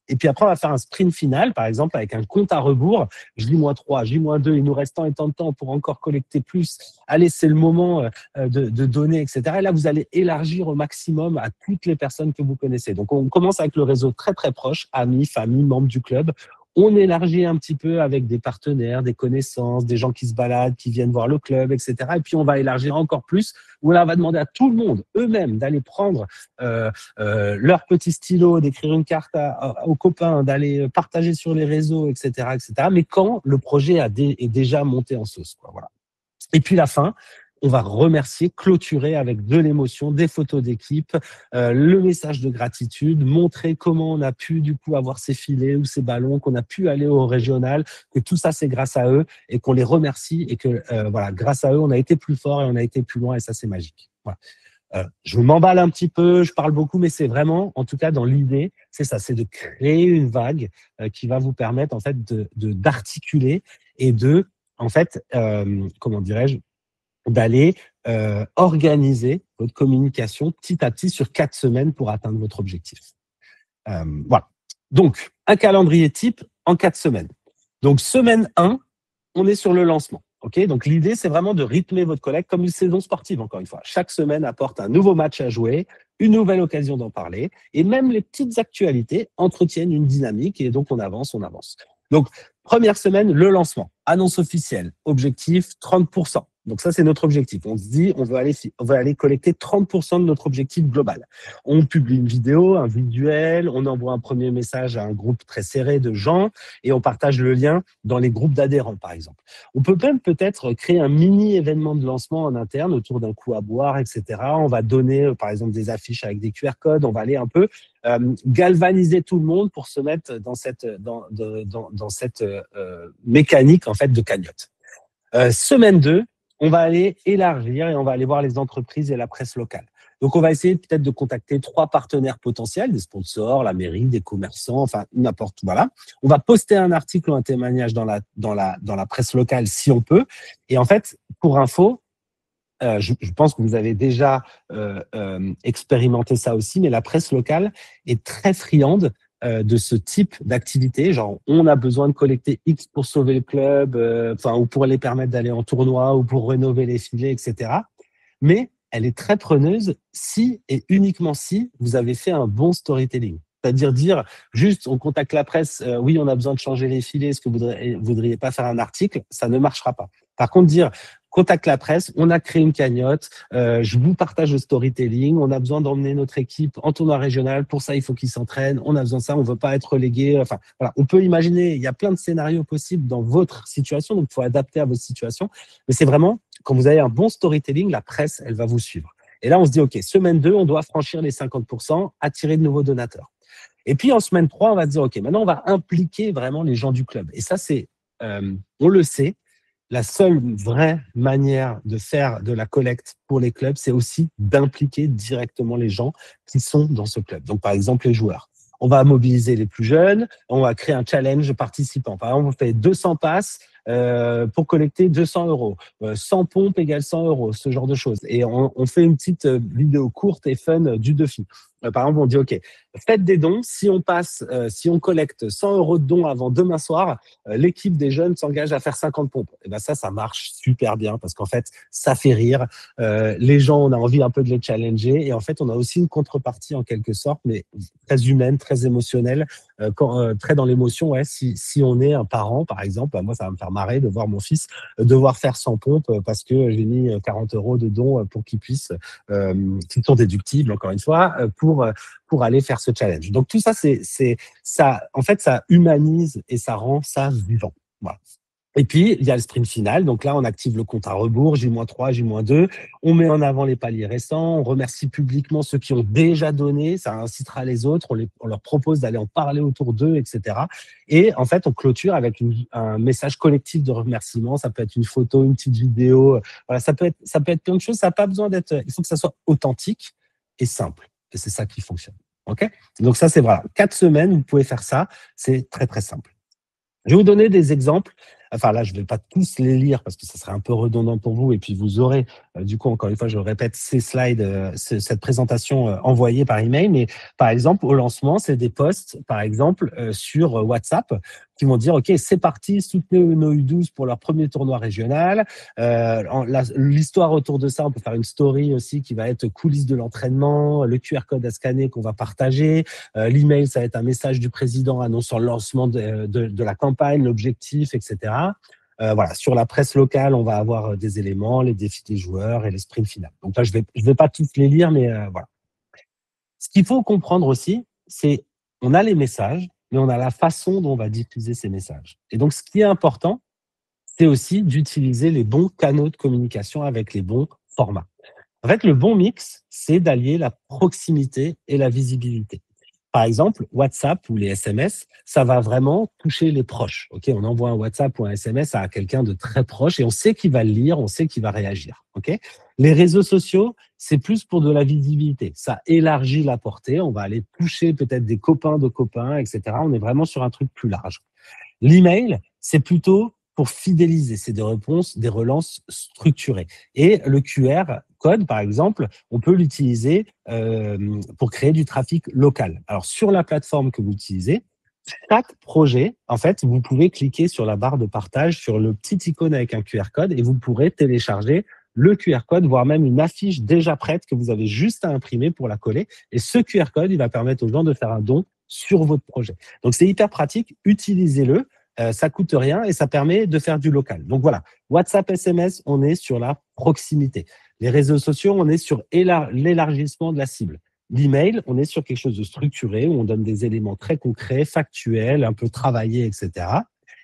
Et puis après, on va faire un sprint final, par exemple, avec un compte à rebours, J-3, J-2, il nous reste tant et tant de temps pour encore collecter plus. Allez, c'est le moment de donner, etc. Et là, vous allez élargir au maximum à toutes les personnes que vous connaissez. Donc, on commence avec le réseau très, très proche, amis, famille, membres du club. On élargit un petit peu avec des partenaires, des connaissances, des gens qui se baladent, qui viennent voir le club, etc. Et puis, on va élargir encore plus, où là, on va demander à tout le monde, eux-mêmes, d'aller prendre leur petit stylo, d'écrire une carte aux copains, d'aller partager sur les réseaux, etc., etc. Mais quand le projet est déjà monté en sauce, quoi, voilà. Et puis, la fin, on va remercier, clôturer avec de l'émotion, des photos d'équipe, le message de gratitude, montrer comment on a pu du coup avoir ces filets ou ces ballons, qu'on a pu aller au régional, que tout ça c'est grâce à eux et qu'on les remercie et que voilà, grâce à eux on a été plus fort et on a été plus loin et ça c'est magique. Voilà. Je m'emballe un petit peu, je parle beaucoup, mais c'est vraiment, en tout cas dans l'idée, c'est ça, c'est de créer une vague qui va vous permettre en fait d'articuler et de, en fait, comment dirais-je, d'aller organiser votre communication petit à petit sur 4 semaines pour atteindre votre objectif. Voilà. Donc, un calendrier type en 4 semaines. Donc, semaine 1, on est sur le lancement. Okay, donc, l'idée, c'est vraiment de rythmer votre collecte comme une saison sportive, encore une fois. Chaque semaine apporte un nouveau match à jouer, une nouvelle occasion d'en parler, et même les petites actualités entretiennent une dynamique, et donc on avance. Donc, première semaine, le lancement. Annonce officielle. Objectif, 30%. Donc ça, c'est notre objectif. On se dit, on veut aller collecter 30% de notre objectif global. On publie une vidéo, un visuel, on envoie un premier message à un groupe très serré de gens et on partage le lien dans les groupes d'adhérents, par exemple. On peut même peut-être créer un mini événement de lancement en interne autour d'un coup à boire, etc. On va donner, par exemple, des affiches avec des QR codes. On va aller un peu galvaniser tout le monde pour se mettre dans cette mécanique en fait de cagnotte. Semaine 2, on va aller élargir et on va aller voir les entreprises et la presse locale. Donc, on va essayer peut-être de contacter 3 partenaires potentiels, des sponsors, la mairie, des commerçants, enfin, n'importe où, voilà. On va poster un article ou un témoignage dans la presse locale si on peut. Et en fait, pour info, je pense que vous avez déjà expérimenté ça aussi, mais la presse locale est très friande de ce type d'activité, genre on a besoin de collecter X pour sauver le club, ou pour les permettre d'aller en tournoi ou pour rénover les filets, etc. Mais elle est très preneuse si et uniquement si vous avez fait un bon storytelling. C'est-à-dire dire juste on contacte la presse, oui on a besoin de changer les filets, est-ce que vous voudriez pas faire un article, ça ne marchera pas. Par contre dire contacte la presse, on a créé une cagnotte, je vous partage le storytelling, on a besoin d'emmener notre équipe en tournoi régional, pour ça il faut qu'ils s'entraînent, on a besoin de ça, on ne veut pas être relégué. Enfin, voilà, on peut imaginer, il y a plein de scénarios possibles dans votre situation, donc il faut adapter à votre situation. Mais c'est vraiment, quand vous avez un bon storytelling, la presse, elle va vous suivre. Et là, on se dit, OK, semaine 2, on doit franchir les 50%, attirer de nouveaux donateurs. Et puis en semaine 3, on va se dire, OK, maintenant on va impliquer vraiment les gens du club. Et ça, c'est, on le sait, la seule vraie manière de faire de la collecte pour les clubs, c'est aussi d'impliquer directement les gens qui sont dans ce club. Donc, par exemple, les joueurs. On va mobiliser les plus jeunes, on va créer un challenge participant. Par exemple, on fait 200 passes, pour collecter 200 €. 100 pompes égale 100 €, ce genre de choses. Et on fait une petite vidéo courte et fun du défi. Par exemple, on dit, OK, faites des dons. Si on collecte 100 € de dons avant demain soir, l'équipe des jeunes s'engage à faire 50 pompes. Et ben ça marche super bien parce qu'en fait, ça fait rire. Les gens, on a envie un peu de les challenger. Et en fait, on a aussi une contrepartie en quelque sorte, mais très humaine, très émotionnelle, très dans l'émotion. Ouais, si on est un parent, par exemple, moi, ça va me faire marrer de voir mon fils devoir faire 100 pompes parce que j'ai mis 40 € de dons pour qu'il puisse, qui sont déductibles, encore une fois, pour aller faire ce challenge. Donc tout ça, ça, en fait, ça humanise et ça rend ça vivant. Voilà. Et puis, il y a le sprint final. Donc là, on active le compte à rebours, J-3, J-2. On met en avant les paliers récents. On remercie publiquement ceux qui ont déjà donné. Ça incitera les autres. On leur propose d'aller en parler autour d'eux, etc. Et en fait, on clôture avec un message collectif de remerciement. Ça peut être une photo, une petite vidéo. Voilà, ça peut être plein de choses. Ça n'a pas besoin d'être. Il faut que ça soit authentique et simple. Et c'est ça qui fonctionne. OK ? Donc ça, c'est voilà. 4 semaines, vous pouvez faire ça. C'est très, très simple. Je vais vous donner des exemples. Enfin, là, je ne vais pas tous les lire parce que ça serait un peu redondant pour vous. Et puis, vous aurez, du coup, encore une fois, je répète, ces slides, cette présentation envoyée par email. Mais par exemple, au lancement, c'est des posts, par exemple, sur WhatsApp qui vont dire, OK, c'est parti, soutenez nos U12 pour leur premier tournoi régional. L'histoire autour de ça, on peut faire une story aussi qui va être coulisses de l'entraînement, le QR code à scanner qu'on va partager. L'email, ça va être un message du président annonçant le lancement de la campagne, l'objectif, etc. Voilà, sur la presse locale, on va avoir des éléments, les défis des joueurs et les sprints finales. Donc là, je vais pas tous les lire, mais voilà. Ce qu'il faut comprendre aussi, c'est on a les messages, mais on a la façon dont on va diffuser ces messages. Et donc, ce qui est important, c'est aussi d'utiliser les bons canaux de communication avec les bons formats. En fait, le bon mix, c'est d'allier la proximité et la visibilité. Par exemple, WhatsApp ou les SMS, ça va vraiment toucher les proches. Ok, on envoie un WhatsApp ou un SMS à quelqu'un de très proche et on sait qu'il va le lire, on sait qu'il va réagir. Ok, les réseaux sociaux, c'est plus pour de la visibilité. Ça élargit la portée. On va aller toucher peut-être des copains de copains, etc. On est vraiment sur un truc plus large. L'email, c'est plutôt pour fidéliser, c'est des relances structurées. Et le QR code, par exemple, on peut l'utiliser pour créer du trafic local. Alors, sur la plateforme que vous utilisez, chaque projet, en fait, vous pouvez cliquer sur la barre de partage, sur le petit icône avec un QR code et vous pourrez télécharger le QR code, voire même une affiche déjà prête que vous avez juste à imprimer pour la coller. Et ce QR code, il va permettre aux gens de faire un don sur votre projet. Donc, c'est hyper pratique. Utilisez-le. Ça coûte rien et ça permet de faire du local. Donc voilà, WhatsApp, SMS, on est sur la proximité. Les réseaux sociaux, on est sur l'élargissement de la cible. L'email, on est sur quelque chose de structuré où on donne des éléments très concrets, factuels, un peu travaillés, etc.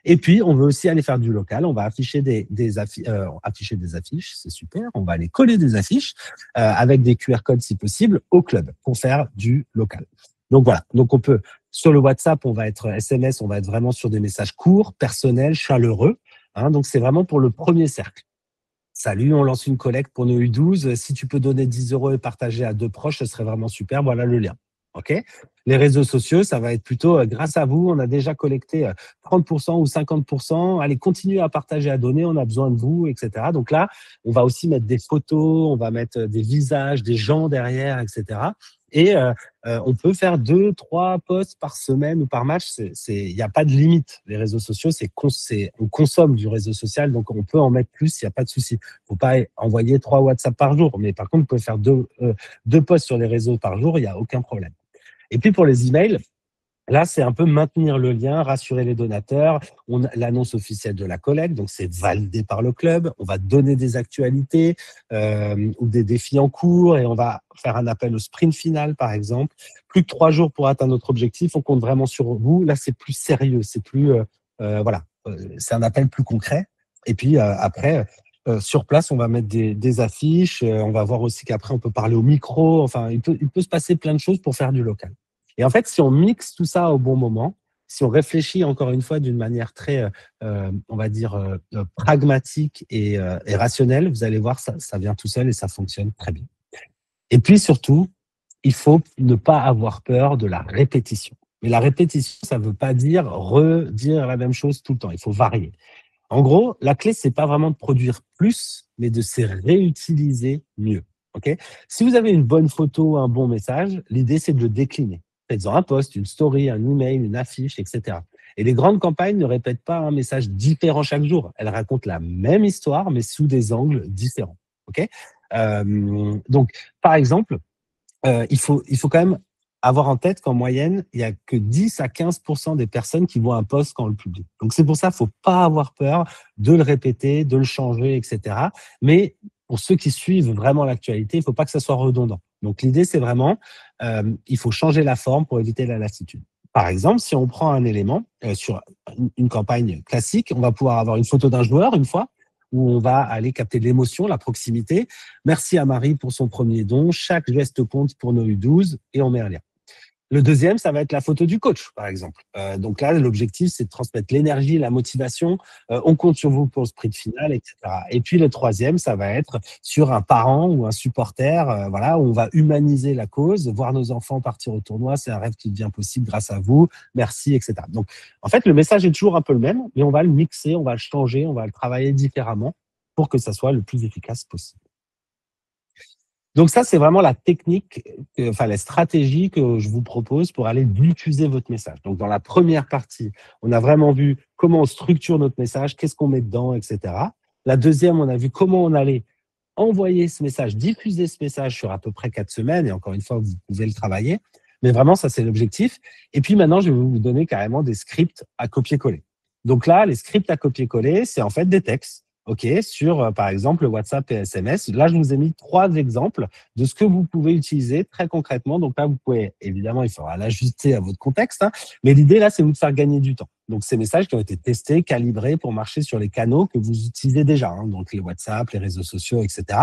Et puis, on veut aussi aller faire du local. On va afficher des affiches, c'est super. On va aller coller des affiches avec des QR codes si possible au club pour faire du local. Donc voilà, donc on peut, sur le WhatsApp, on va être SMS, on va être vraiment sur des messages courts, personnels, chaleureux. Donc c'est vraiment pour le premier cercle. Salut, on lance une collecte pour nos U12. Si tu peux donner 10 € et partager à 2 proches, ce serait vraiment super. Voilà le lien. OK ? Les réseaux sociaux, ça va être plutôt grâce à vous, on a déjà collecté 30% ou 50%. Allez, continuez à partager, à donner, on a besoin de vous, etc. Donc là, on va aussi mettre des photos, on va mettre des visages, des gens derrière, etc. Et on peut faire 2, 3 posts par semaine ou par match. Il n'y a pas de limite. Les réseaux sociaux, on consomme du réseau social, donc on peut en mettre plus, il n'y a pas de souci. Il ne faut pas envoyer 3 WhatsApp par jour. Mais par contre, vous pouvez faire 2 posts sur les réseaux par jour, il n'y a aucun problème. Et puis pour les emails, là, c'est un peu maintenir le lien, rassurer les donateurs. On a l'annonce officielle de la collecte, donc c'est validé par le club. On va donner des actualités ou des défis en cours et on va faire un appel au sprint final, par exemple. Plus que 3 jours pour atteindre notre objectif. On compte vraiment sur vous. Là, c'est plus sérieux. C'est plus, c'est un appel plus concret. Et puis après, sur place, on va mettre des affiches. On va voir aussi qu'après, on peut parler au micro. Enfin, il peut se passer plein de choses pour faire du local. Et en fait, si on mixe tout ça au bon moment, si on réfléchit encore une fois d'une manière très, on va dire, pragmatique et rationnelle, vous allez voir, ça vient tout seul et ça fonctionne très bien. Et puis surtout, il faut ne pas avoir peur de la répétition. Mais la répétition, ça ne veut pas dire redire la même chose tout le temps. Il faut varier. En gros, la clé, c'est pas vraiment de produire plus, mais de se réutiliser mieux. Ok. Si vous avez une bonne photo, un bon message, l'idée, c'est de le décliner. Faites-en un post, une story, un email, une affiche, etc. Et les grandes campagnes ne répètent pas un message différent chaque jour. Elles racontent la même histoire, mais sous des angles différents. Ok. Donc, par exemple, il faut quand même avoir en tête qu'en moyenne, il y a que 10 à 15% des personnes qui voient un post quand on le publie. Donc, c'est pour ça, il ne faut pas avoir peur de le répéter, de le changer, etc. Mais pour ceux qui suivent vraiment l'actualité, il ne faut pas que ça soit redondant. Donc, l'idée, c'est vraiment, il faut changer la forme pour éviter la lassitude. Par exemple, si on prend un élément sur une campagne classique, on va pouvoir avoir une photo d'un joueur une fois, où on va aller capter l'émotion, la proximité. Merci à Marie pour son premier don. Chaque geste compte pour nos U12 et on met un lien. Le deuxième, ça va être la photo du coach, par exemple. Donc là, l'objectif, c'est de transmettre l'énergie, la motivation. On compte sur vous pour le sprint final, etc. Et puis le troisième, ça va être sur un parent ou un supporter, voilà, où on va humaniser la cause, voir nos enfants partir au tournoi, c'est un rêve qui devient possible grâce à vous. Merci, etc. Donc, en fait, le message est toujours un peu le même, mais on va le mixer, on va le changer, on va le travailler différemment pour que ça soit le plus efficace possible. Donc ça, c'est vraiment la technique, enfin la stratégie que je vous propose pour aller diffuser votre message. Donc dans la première partie, on a vraiment vu comment on structure notre message, qu'est-ce qu'on met dedans, etc. La deuxième, on a vu comment on allait envoyer ce message, diffuser ce message sur à peu près 4 semaines. Et encore une fois, vous pouvez le travailler. Mais vraiment, ça, c'est l'objectif. Et puis maintenant, je vais vous donner carrément des scripts à copier-coller. Donc là, les scripts à copier-coller, c'est en fait des textes. OK, sur, par exemple, WhatsApp et SMS. Là, je vous ai mis 3 exemples de ce que vous pouvez utiliser très concrètement. Donc là, vous pouvez, évidemment, il faudra l'ajuster à votre contexte, hein, mais l'idée, là, c'est vous de faire gagner du temps. Donc, ces messages qui ont été testés, calibrés pour marcher sur les canaux que vous utilisez déjà, hein, donc les WhatsApp, les réseaux sociaux, etc.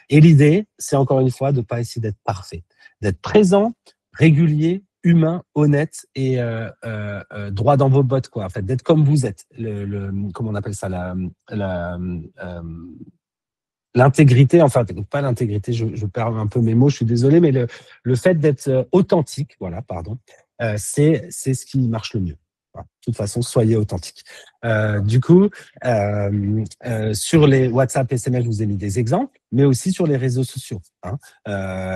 Et l'idée, c'est encore une fois de ne pas essayer d'être parfait, d'être présent, régulier, humain, honnête et droit dans vos bottes, quoi. En fait, d'être comme vous êtes. Comment on appelle ça, l'intégrité, enfin pas l'intégrité, je perds un peu mes mots, je suis désolé, mais le fait d'être authentique, voilà, pardon, c'est ce qui marche le mieux. Voilà. De toute façon, soyez authentique. Du coup, sur les WhatsApp, SMS, je vous ai mis des exemples, mais aussi sur les réseaux sociaux. Hein.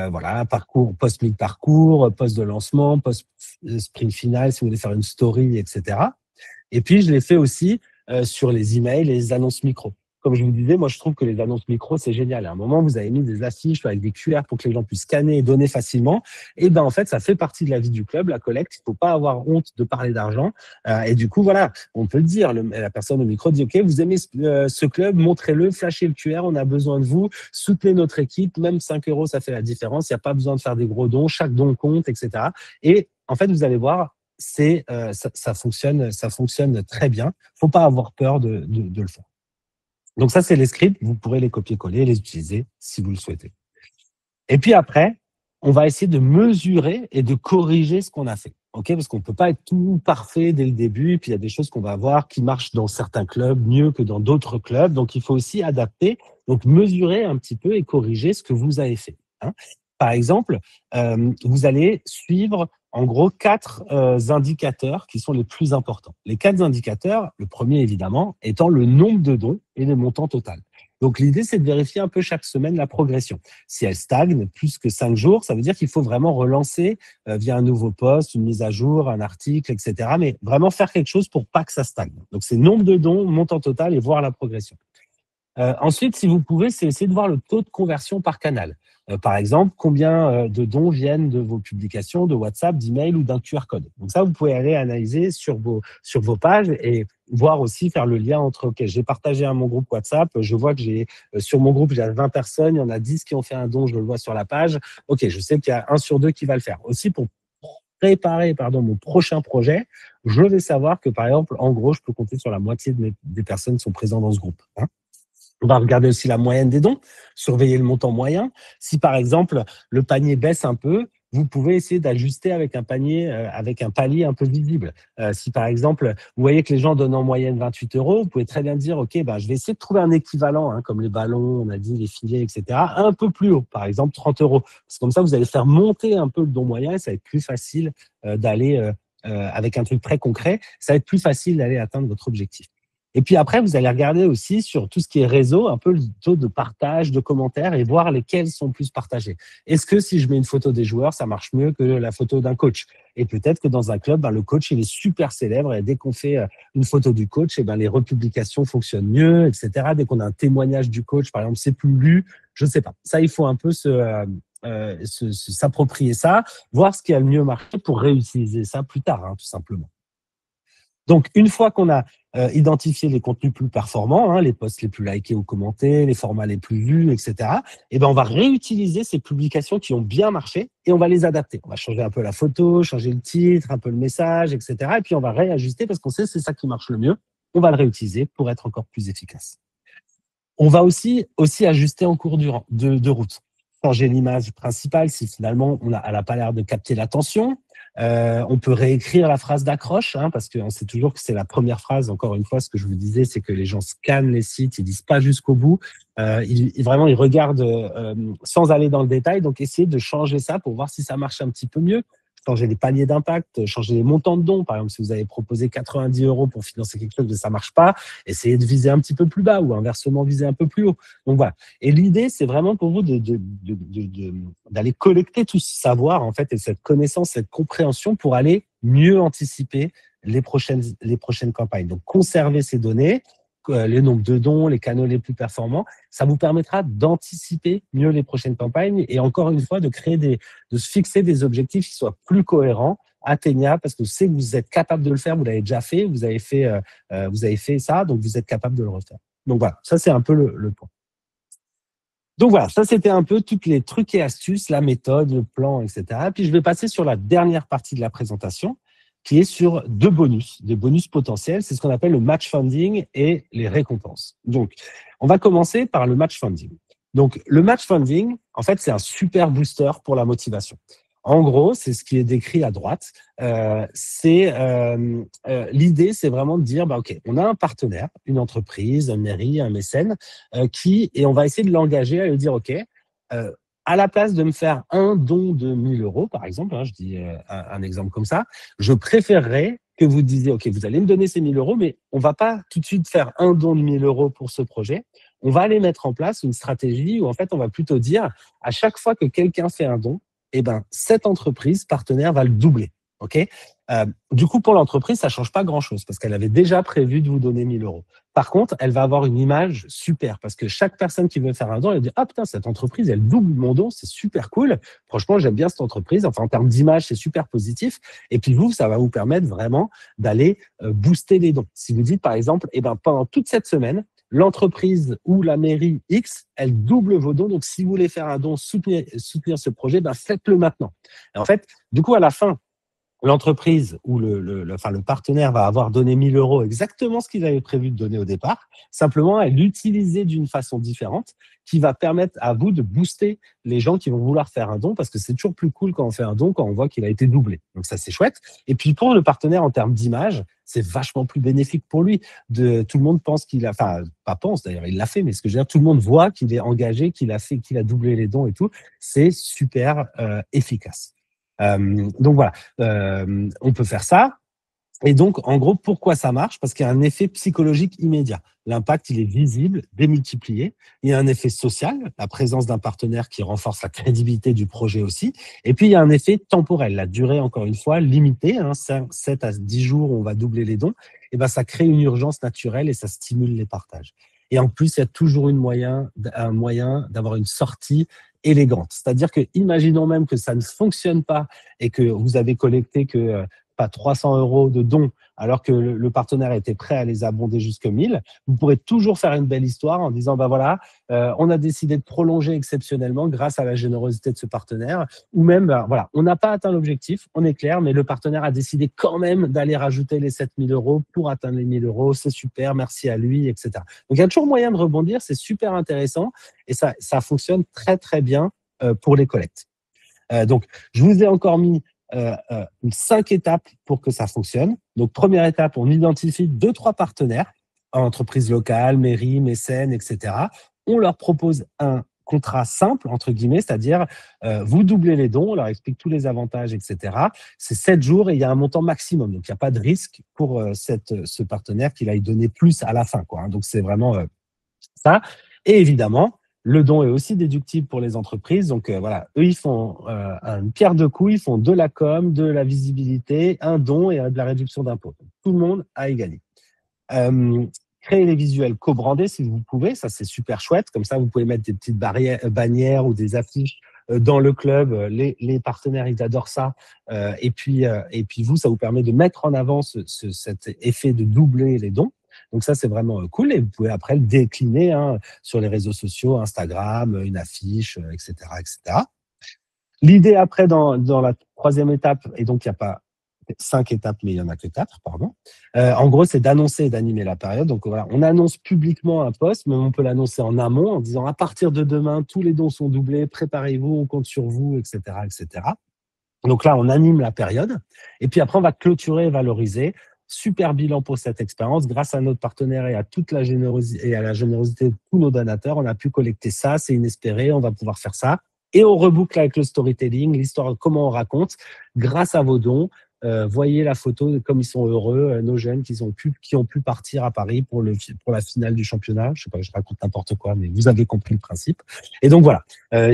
Voilà, parcours, post mid-parcours, post de lancement, post sprint final, si vous voulez faire une story, etc. Et puis, je l'ai fait aussi sur les emails et les annonces micro. Comme je vous disais, moi, je trouve que les annonces micro, c'est génial. À un moment, vous avez mis des affiches avec des QR pour que les gens puissent scanner et donner facilement. Et ben, en fait, ça fait partie de la vie du club, la collecte. Il ne faut pas avoir honte de parler d'argent. Et du coup, voilà, on peut le dire. La personne au micro dit, OK, vous aimez ce club, montrez-le, flashez le QR, on a besoin de vous, soutenez notre équipe. Même 5 €, ça fait la différence. Il n'y a pas besoin de faire des gros dons. Chaque don compte, etc. Et en fait, vous allez voir, ça fonctionne très bien. Faut pas avoir peur de le faire. Donc ça, c'est les scripts. Vous pourrez les copier-coller, les utiliser si vous le souhaitez. Et puis après, on va essayer de mesurer et de corriger ce qu'on a fait. OK, parce qu'on ne peut pas être tout parfait dès le début. Et puis il y a des choses qu'on va voir qui marchent dans certains clubs mieux que dans d'autres clubs. Donc il faut aussi adapter, donc mesurer un petit peu et corriger ce que vous avez fait. Hein. Par exemple, vous allez suivre en gros 4 indicateurs qui sont les plus importants. Les 4 indicateurs, le premier évidemment, étant le nombre de dons et le montant total. Donc l'idée, c'est de vérifier un peu chaque semaine la progression. Si elle stagne plus que 5 jours, ça veut dire qu'il faut vraiment relancer via un nouveau post, une mise à jour, un article, etc. Mais vraiment faire quelque chose pour pas que ça stagne. Donc c'est nombre de dons, montant total et voir la progression. Ensuite, si vous pouvez, c'est essayer de voir le taux de conversion par canal. Par exemple, combien de dons viennent de vos publications, de WhatsApp, d'email ou d'un QR code. Donc ça, vous pouvez aller analyser sur vos pages et voir aussi, faire le lien entre, OK, j'ai partagé à mon groupe WhatsApp, je vois que sur mon groupe, j'ai 20 personnes, il y en a 10 qui ont fait un don, je le vois sur la page. OK, je sais qu'il y a 1 sur 2 qui va le faire. Aussi, pour préparer mon prochain projet, je vais savoir que, par exemple, en gros, je peux compter sur la moitié des personnes qui sont présentes dans ce groupe. Hein. On va regarder aussi la moyenne des dons, surveiller le montant moyen. Si par exemple le panier baisse un peu, vous pouvez essayer d'ajuster avec un palier un peu visible. Si par exemple vous voyez que les gens donnent en moyenne 28 €, vous pouvez très bien dire OK, je vais essayer de trouver un équivalent, hein, comme les ballons, on a dit les filets, etc. Un peu plus haut, par exemple 30 €. C'est comme ça vous allez faire monter un peu le don moyen et ça va être plus facile d'aller avec un truc très concret. Ça va être plus facile d'aller atteindre votre objectif. Et puis après, vous allez regarder aussi sur tout ce qui est réseau, un peu le taux de partage, de commentaires et voir lesquels sont plus partagés. Est-ce que si je mets une photo des joueurs, ça marche mieux que la photo d'un coach? Et peut-être que dans un club, le coach, il est super célèbre et dès qu'on fait une photo du coach, les republications fonctionnent mieux, etc. Dès qu'on a un témoignage du coach, par exemple, c'est plus lu. Je ne sais pas. Ça, il faut un peu s'approprier ça, voir ce qui a le mieux marché pour réutiliser ça plus tard, tout simplement. Donc, une fois qu'on a identifié les contenus plus performants, les posts les plus likés ou commentés, les formats les plus vus, etc., on va réutiliser ces publications qui ont bien marché et on va les adapter. On va changer un peu la photo, changer le titre, un peu le message, etc. Et puis, on va réajuster parce qu'on sait que c'est ça qui marche le mieux. On va le réutiliser pour être encore plus efficace. On va aussi ajuster en cours de route. Changer l'image principale si finalement elle n'a pas l'air de capter l'attention. On peut réécrire la phrase d'accroche, parce qu'on sait toujours que c'est la première phrase. Encore une fois, ce que je vous disais, c'est que les gens scannent les sites, ils lisent pas jusqu'au bout. Ils regardent sans aller dans le détail. Donc, essayez de changer ça pour voir si ça marche un petit peu mieux. Changer les paliers d'impact, changer les montants de dons. Par exemple, si vous avez proposé 90 € pour financer quelque chose, mais ça marche pas, essayez de viser un petit peu plus bas ou inversement viser un peu plus haut. Donc voilà. Et l'idée, c'est vraiment pour vous d'aller collecter tout ce savoir en fait et cette connaissance, cette compréhension pour aller mieux anticiper les prochaines campagnes. Donc conserver ces données, les nombres de dons, les canaux les plus performants, ça vous permettra d'anticiper mieux les prochaines campagnes et encore une fois de se fixer des objectifs qui soient plus cohérents, atteignables, parce que vous savez que vous êtes capable de le faire, vous l'avez déjà fait, vous avez fait ça, donc vous êtes capable de le refaire. Donc voilà, ça c'est un peu le point. Donc voilà, ça c'était un peu tous les trucs et astuces, la méthode, le plan, etc. Puis je vais passer sur la dernière partie de la présentation, qui est sur des bonus potentiels. C'est ce qu'on appelle le match funding et les récompenses. Donc, on va commencer par le match funding. Donc, le match funding, en fait, c'est un super booster pour la motivation. En gros, c'est ce qui est décrit à droite. L'idée, c'est vraiment de dire, OK, on a un partenaire, une entreprise, une mairie, un mécène, et on va essayer de l'engager à lui dire, OK, à la place de me faire un don de 1 000 €, par exemple, je dis un exemple comme ça, je préférerais que vous disiez, OK, vous allez me donner ces 1 000 €, mais on ne va pas tout de suite faire un don de 1 000 € pour ce projet. On va aller mettre en place une stratégie où, en fait, on va plutôt dire, à chaque fois que quelqu'un fait un don, cette entreprise partenaire va le doubler. OK ? Du coup, pour l'entreprise, ça ne change pas grand-chose parce qu'elle avait déjà prévu de vous donner 1 000 €. Par contre, elle va avoir une image super parce que chaque personne qui veut faire un don, elle dit « Ah putain, cette entreprise, elle double mon don, c'est super cool. Franchement, j'aime bien cette entreprise. » Enfin, en termes d'image, c'est super positif. Et puis vous, ça va vous permettre vraiment d'aller booster les dons. Si vous dites, par exemple, pendant toute cette semaine, l'entreprise ou la mairie X, elle double vos dons. Donc, si vous voulez faire un don, soutenir ce projet, faites-le maintenant. Et en fait, du coup, à la fin, l'entreprise ou le partenaire va avoir donné 1 000 € exactement ce qu'il avait prévu de donner au départ. Simplement, elle l'utiliser d'une façon différente qui va permettre à vous de booster les gens qui vont vouloir faire un don parce que c'est toujours plus cool quand on fait un don, quand on voit qu'il a été doublé. Donc ça, c'est chouette. Et puis, pour le partenaire, en termes d'image, c'est vachement plus bénéfique pour lui. Tout le monde pense qu'il a, enfin, pas pense d'ailleurs, il l'a fait, mais ce que je veux dire, tout le monde voit qu'il est engagé, qu'il a doublé les dons et tout. C'est super efficace. Donc voilà, on peut faire ça. Et donc, en gros, pourquoi ça marche? Parce qu'il y a un effet psychologique immédiat. L'impact, il est visible, démultiplié. Il y a un effet social, la présence d'un partenaire qui renforce la crédibilité du projet aussi. Et puis, il y a un effet temporel, la durée, encore une fois, limitée, 7 à 10 jours, on va doubler les dons. Et ça crée une urgence naturelle et ça stimule les partages. Et en plus, il y a toujours un moyen d'avoir une sortie élégante. C'est-à-dire que, imaginons même que ça ne fonctionne pas et que vous avez collecté que pas 300 € de dons, alors que le partenaire était prêt à les abonder jusqu'à 1 000, vous pourrez toujours faire une belle histoire en disant, voilà, on a décidé de prolonger exceptionnellement grâce à la générosité de ce partenaire, ou même, voilà, on n'a pas atteint l'objectif, on est clair, mais le partenaire a décidé quand même d'aller rajouter les 7 000 € pour atteindre les 1 000 €, c'est super, merci à lui, etc. Donc, il y a toujours moyen de rebondir, c'est super intéressant, et ça fonctionne très, très bien pour les collectes. Donc, je vous ai encore mis 5 étapes pour que ça fonctionne. Donc, première étape, on identifie 2-3 partenaires, entreprises locales, mairies, mécènes, etc. On leur propose un contrat simple, entre guillemets, c'est-à-dire vous doublez les dons, on leur explique tous les avantages, etc. C'est 7 jours et il y a un montant maximum. Donc, il n'y a pas de risque pour ce partenaire qu'il aille donner plus à la fin, quoi, hein. Donc, c'est vraiment ça. Et évidemment, le don est aussi déductible pour les entreprises. Donc, voilà, eux, ils font une pierre deux coups. Ils font de la com, de la visibilité, un don et de la réduction d'impôts. Tout le monde a égalité. Créer les visuels co-brandés si vous pouvez, ça c'est super chouette. Comme ça, vous pouvez mettre des petites bannières ou des affiches dans le club. Les partenaires, ils adorent ça. Et puis vous, ça vous permet de mettre en avant cet effet de doubler les dons. Donc ça, c'est vraiment cool. Et vous pouvez après le décliner sur les réseaux sociaux, Instagram, une affiche, etc., etc. L'idée après, dans la troisième étape, et donc il n'y a pas 5 étapes, mais il n'y en a que 4, pardon. En gros, c'est d'annoncer et d'animer la période. Donc voilà, on annonce publiquement un poste, mais on peut l'annoncer en amont en disant à partir de demain, tous les dons sont doublés, préparez-vous, on compte sur vous, etc., etc. Donc là, on anime la période. Et puis après, on va clôturer et valoriser. Super bilan pour cette expérience. Grâce à notre partenaire et à toute la générosité et à la générosité de tous nos donateurs, on a pu collecter ça. C'est inespéré. On va pouvoir faire ça. Et on reboucle avec le storytelling, l'histoire, comment on raconte. Grâce à vos dons, voyez la photo de comme ils sont heureux, nos jeunes qui ont pu partir à Paris pour la finale du championnat. Je sais pas, je raconte n'importe quoi, mais vous avez compris le principe. Et donc voilà.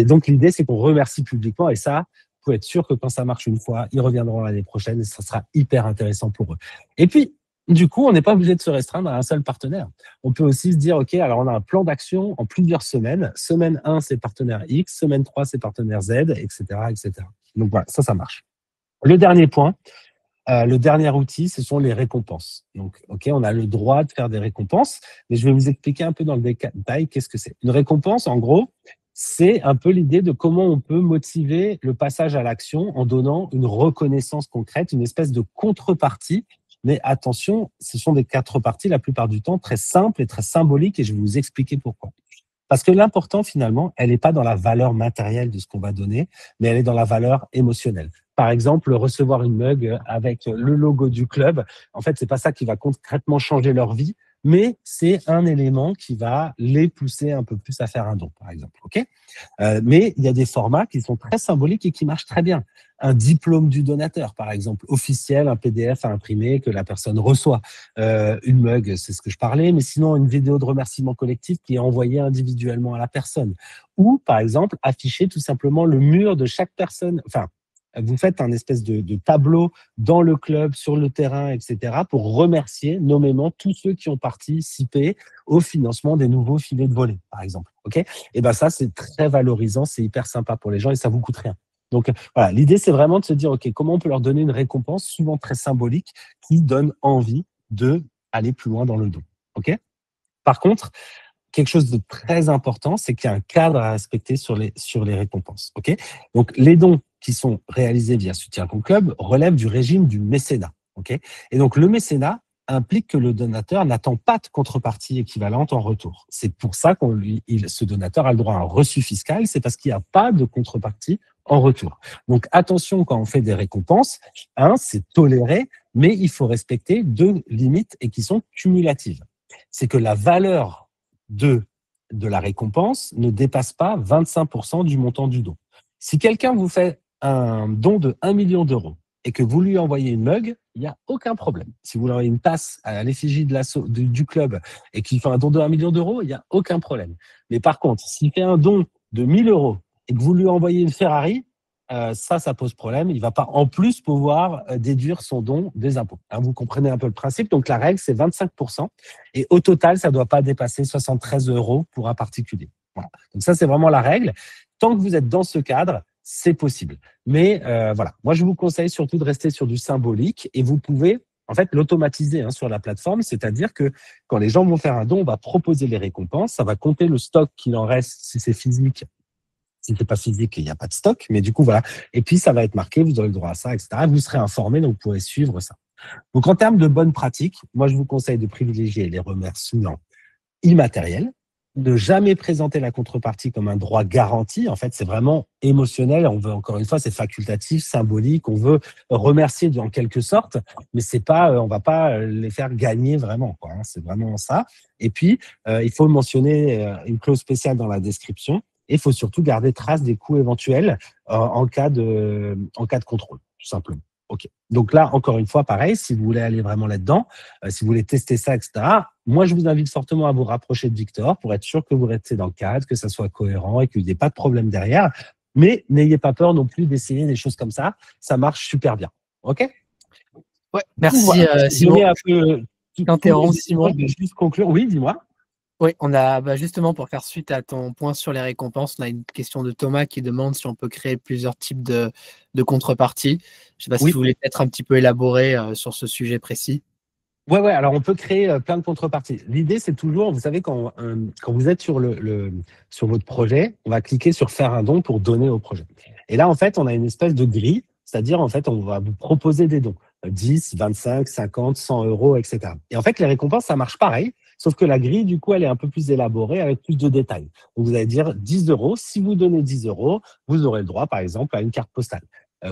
Donc l'idée, c'est qu'on remercie publiquement et ça, vous pouvez être sûr que quand ça marche une fois, ils reviendront l'année prochaine et ça sera hyper intéressant pour eux. Et puis, du coup, on n'est pas obligé de se restreindre à un seul partenaire. On peut aussi se dire, OK, alors on a un plan d'action en plusieurs semaines. Semaine 1, c'est partenaire X. Semaine 3, c'est partenaire Z, etc., etc. Donc voilà, ça marche. Le dernier point, le dernier outil, ce sont les récompenses. Donc, OK, on a le droit de faire des récompenses, mais je vais vous expliquer un peu dans le détail qu'est-ce que c'est. Une récompense, en gros, c'est un peu l'idée de comment on peut motiver le passage à l'action en donnant une reconnaissance concrète, une espèce de contrepartie. Mais attention, ce sont des contreparties la plupart du temps très simples et très symboliques et je vais vous expliquer pourquoi. Parce que l'important, finalement, elle n'est pas dans la valeur matérielle de ce qu'on va donner, mais elle est dans la valeur émotionnelle. Par exemple, recevoir une mug avec le logo du club, en fait, c'est pas ça qui va concrètement changer leur vie, mais c'est un élément qui va les pousser un peu plus à faire un don, par exemple. OK ? Mais il y a des formats qui sont très symboliques et qui marchent très bien. Un diplôme du donateur, par exemple, officiel, un PDF à imprimer que la personne reçoit. Une mug, c'est ce que je parlais, mais sinon une vidéo de remerciement collectif qui est envoyée individuellement à la personne. Ou, par exemple, afficher tout simplement le mur de chaque personne. Enfin, vous faites un espèce de tableau dans le club, sur le terrain, etc., pour remercier nommément tous ceux qui ont participé au financement des nouveaux filets de volley, par exemple. OK ? Et ben ça, c'est très valorisant, c'est hyper sympa pour les gens et ça vous coûte rien. Donc voilà, l'idée, c'est vraiment de se dire, OK, comment on peut leur donner une récompense, souvent très symbolique, qui donne envie d'aller plus loin dans le don. OK ? Par contre, quelque chose de très important, c'est qu'il y a un cadre à respecter sur les récompenses. OK ? Donc, les dons qui sont réalisés via Soutien ton club relèvent du régime du mécénat. OK ? Et donc, le mécénat implique que le donateur n'attend pas de contrepartie équivalente en retour. C'est pour ça que ce donateur a le droit à un reçu fiscal, c'est parce qu'il n'y a pas de contrepartie en retour. Donc, attention quand on fait des récompenses, c'est toléré, mais il faut respecter 2 limites et qui sont cumulatives. C'est que la valeur de la récompense ne dépasse pas 25% du montant du don. Si quelqu'un vous fait un don de 1 million d'euros et que vous lui envoyez une mug, il n'y a aucun problème. Si vous lui envoyez une tasse à l'effigie du club et qu'il fait un don de 1 million d'euros, il n'y a aucun problème. Mais par contre, s'il fait un don de 1 000 euros et que vous lui envoyez une Ferrari, ça pose problème. Il ne va pas en plus pouvoir déduire son don des impôts. Alors, vous comprenez un peu le principe. Donc, la règle, c'est 25%. Et au total, ça ne doit pas dépasser 73 euros pour un particulier. Voilà. Donc, ça, c'est vraiment la règle. Tant que vous êtes dans ce cadre, c'est possible. Mais voilà, moi, je vous conseille surtout de rester sur du symbolique et vous pouvez en fait l'automatiser sur la plateforme. C'est-à-dire que quand les gens vont faire un don, on va proposer les récompenses. Ça va compter le stock qu'il en reste si c'est physique. Si ce n'est pas physique, il n'y a pas de stock. Mais du coup, voilà. Et puis, ça va être marqué, vous aurez le droit à ça, etc. Vous serez informé, donc vous pourrez suivre ça. Donc, en termes de bonnes pratiques, moi, je vous conseille de privilégier les remerciements immatériels, ne jamais présenter la contrepartie comme un droit garanti. En fait, c'est vraiment émotionnel. On veut, encore une fois, c'est facultatif, symbolique. On veut remercier en quelque sorte, mais c'est pas, on va pas les faire gagner vraiment, quoi. C'est vraiment ça. Et puis, il faut mentionner une clause spéciale dans la description. Et il faut surtout garder trace des coûts éventuels en cas de contrôle, tout simplement. OK. Donc là, encore une fois, pareil, si vous voulez aller vraiment là-dedans, si vous voulez tester ça, etc., moi, je vous invite fortement à vous rapprocher de Victor pour être sûr que vous restez dans le cadre, que ça soit cohérent et qu'il n'y ait pas de problème derrière. Mais n'ayez pas peur non plus d'essayer des choses comme ça. Ça marche super bien. OK? Ouais, merci Simon. Je t'interromps, Simon. Je vais juste conclure. Oui, dis-moi. Oui, on a justement, pour faire suite à ton point sur les récompenses, on a une question de Thomas qui demande si on peut créer plusieurs types de contreparties. Je ne sais pas si vous voulez peut-être un petit peu élaborer sur ce sujet précis. Ouais. Alors on peut créer plein de contreparties. L'idée, c'est toujours, vous savez, quand vous êtes sur sur votre projet, on va cliquer sur faire un don pour donner au projet. Et là, en fait, on a une espèce de grille, c'est-à-dire, en fait, on va vous proposer des dons. 10, 25, 50, 100 euros, etc. Et en fait, les récompenses, ça marche pareil, sauf que la grille, du coup, elle est un peu plus élaborée avec plus de détails. Donc, vous allez dire 10 euros. Si vous donnez 10 euros, vous aurez le droit, par exemple, à une carte postale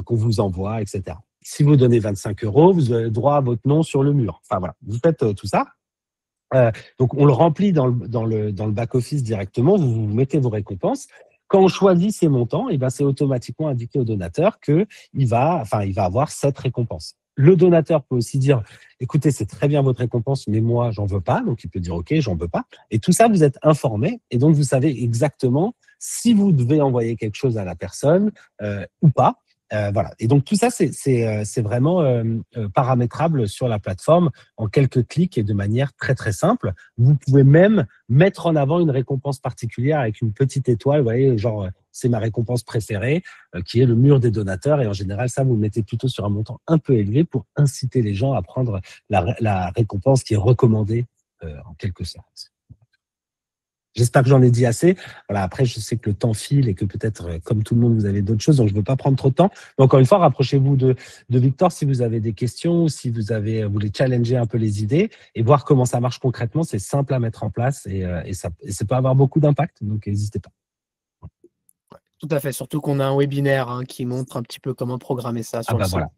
qu'on vous envoie, etc. Si vous donnez 25 euros, vous avez le droit à votre nom sur le mur. Enfin, voilà, vous faites tout ça. Donc, on le remplit dans le back-office directement. Vous mettez vos récompenses. Quand on choisit ces montants, et ben, c'est automatiquement indiqué au donateur qu'il va avoir cette récompense. Le donateur peut aussi dire, écoutez, c'est très bien votre récompense, mais moi, j'en veux pas. Donc, il peut dire, OK, j'en veux pas. Et tout ça, vous êtes informé. Et donc, vous savez exactement si vous devez envoyer quelque chose à la personne ou pas. Voilà. Et donc, tout ça, c'est vraiment paramétrable sur la plateforme en quelques clics et de manière très, très simple. Vous pouvez même mettre en avant une récompense particulière avec une petite étoile. Vous voyez, genre, c'est ma récompense préférée, qui est le mur des donateurs. Et en général, ça, vous le mettez plutôt sur un montant un peu élevé pour inciter les gens à prendre la récompense qui est recommandée en quelque sorte. J'espère que j'en ai dit assez. Voilà, après, je sais que le temps file et que peut-être, comme tout le monde, vous avez d'autres choses, donc je ne veux pas prendre trop de temps. Mais encore une fois, rapprochez-vous de Victor si vous avez des questions, si vous voulez challenger un peu les idées et voir comment ça marche concrètement. C'est simple à mettre en place et ça peut avoir beaucoup d'impact, donc n'hésitez pas. Tout à fait, surtout qu'on a un webinaire qui montre un petit peu comment programmer ça sur le site, voilà.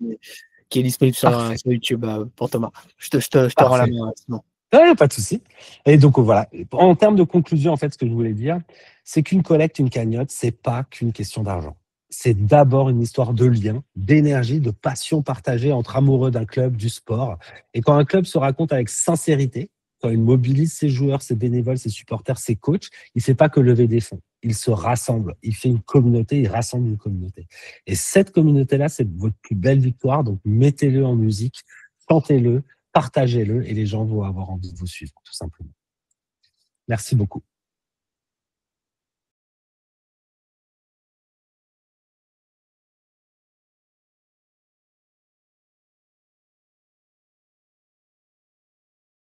qui est disponible sur YouTube pour Thomas. Je te rends la main, sinon. Pas de souci. Et donc, voilà. En termes de conclusion, en fait, ce que je voulais dire, c'est qu'une collecte, une cagnotte, c'est pas qu'une question d'argent. C'est d'abord une histoire de lien, d'énergie, de passion partagée entre amoureux d'un club, du sport. Et quand un club se raconte avec sincérité, quand il mobilise ses joueurs, ses bénévoles, ses supporters, ses coachs, il ne fait pas que lever des fonds. Il se rassemble. Il fait une communauté, il rassemble une communauté. Et cette communauté-là, c'est votre plus belle victoire. Donc, mettez-le en musique, chantez-le, partagez-le et les gens vont avoir envie de vous suivre, tout simplement. Merci beaucoup.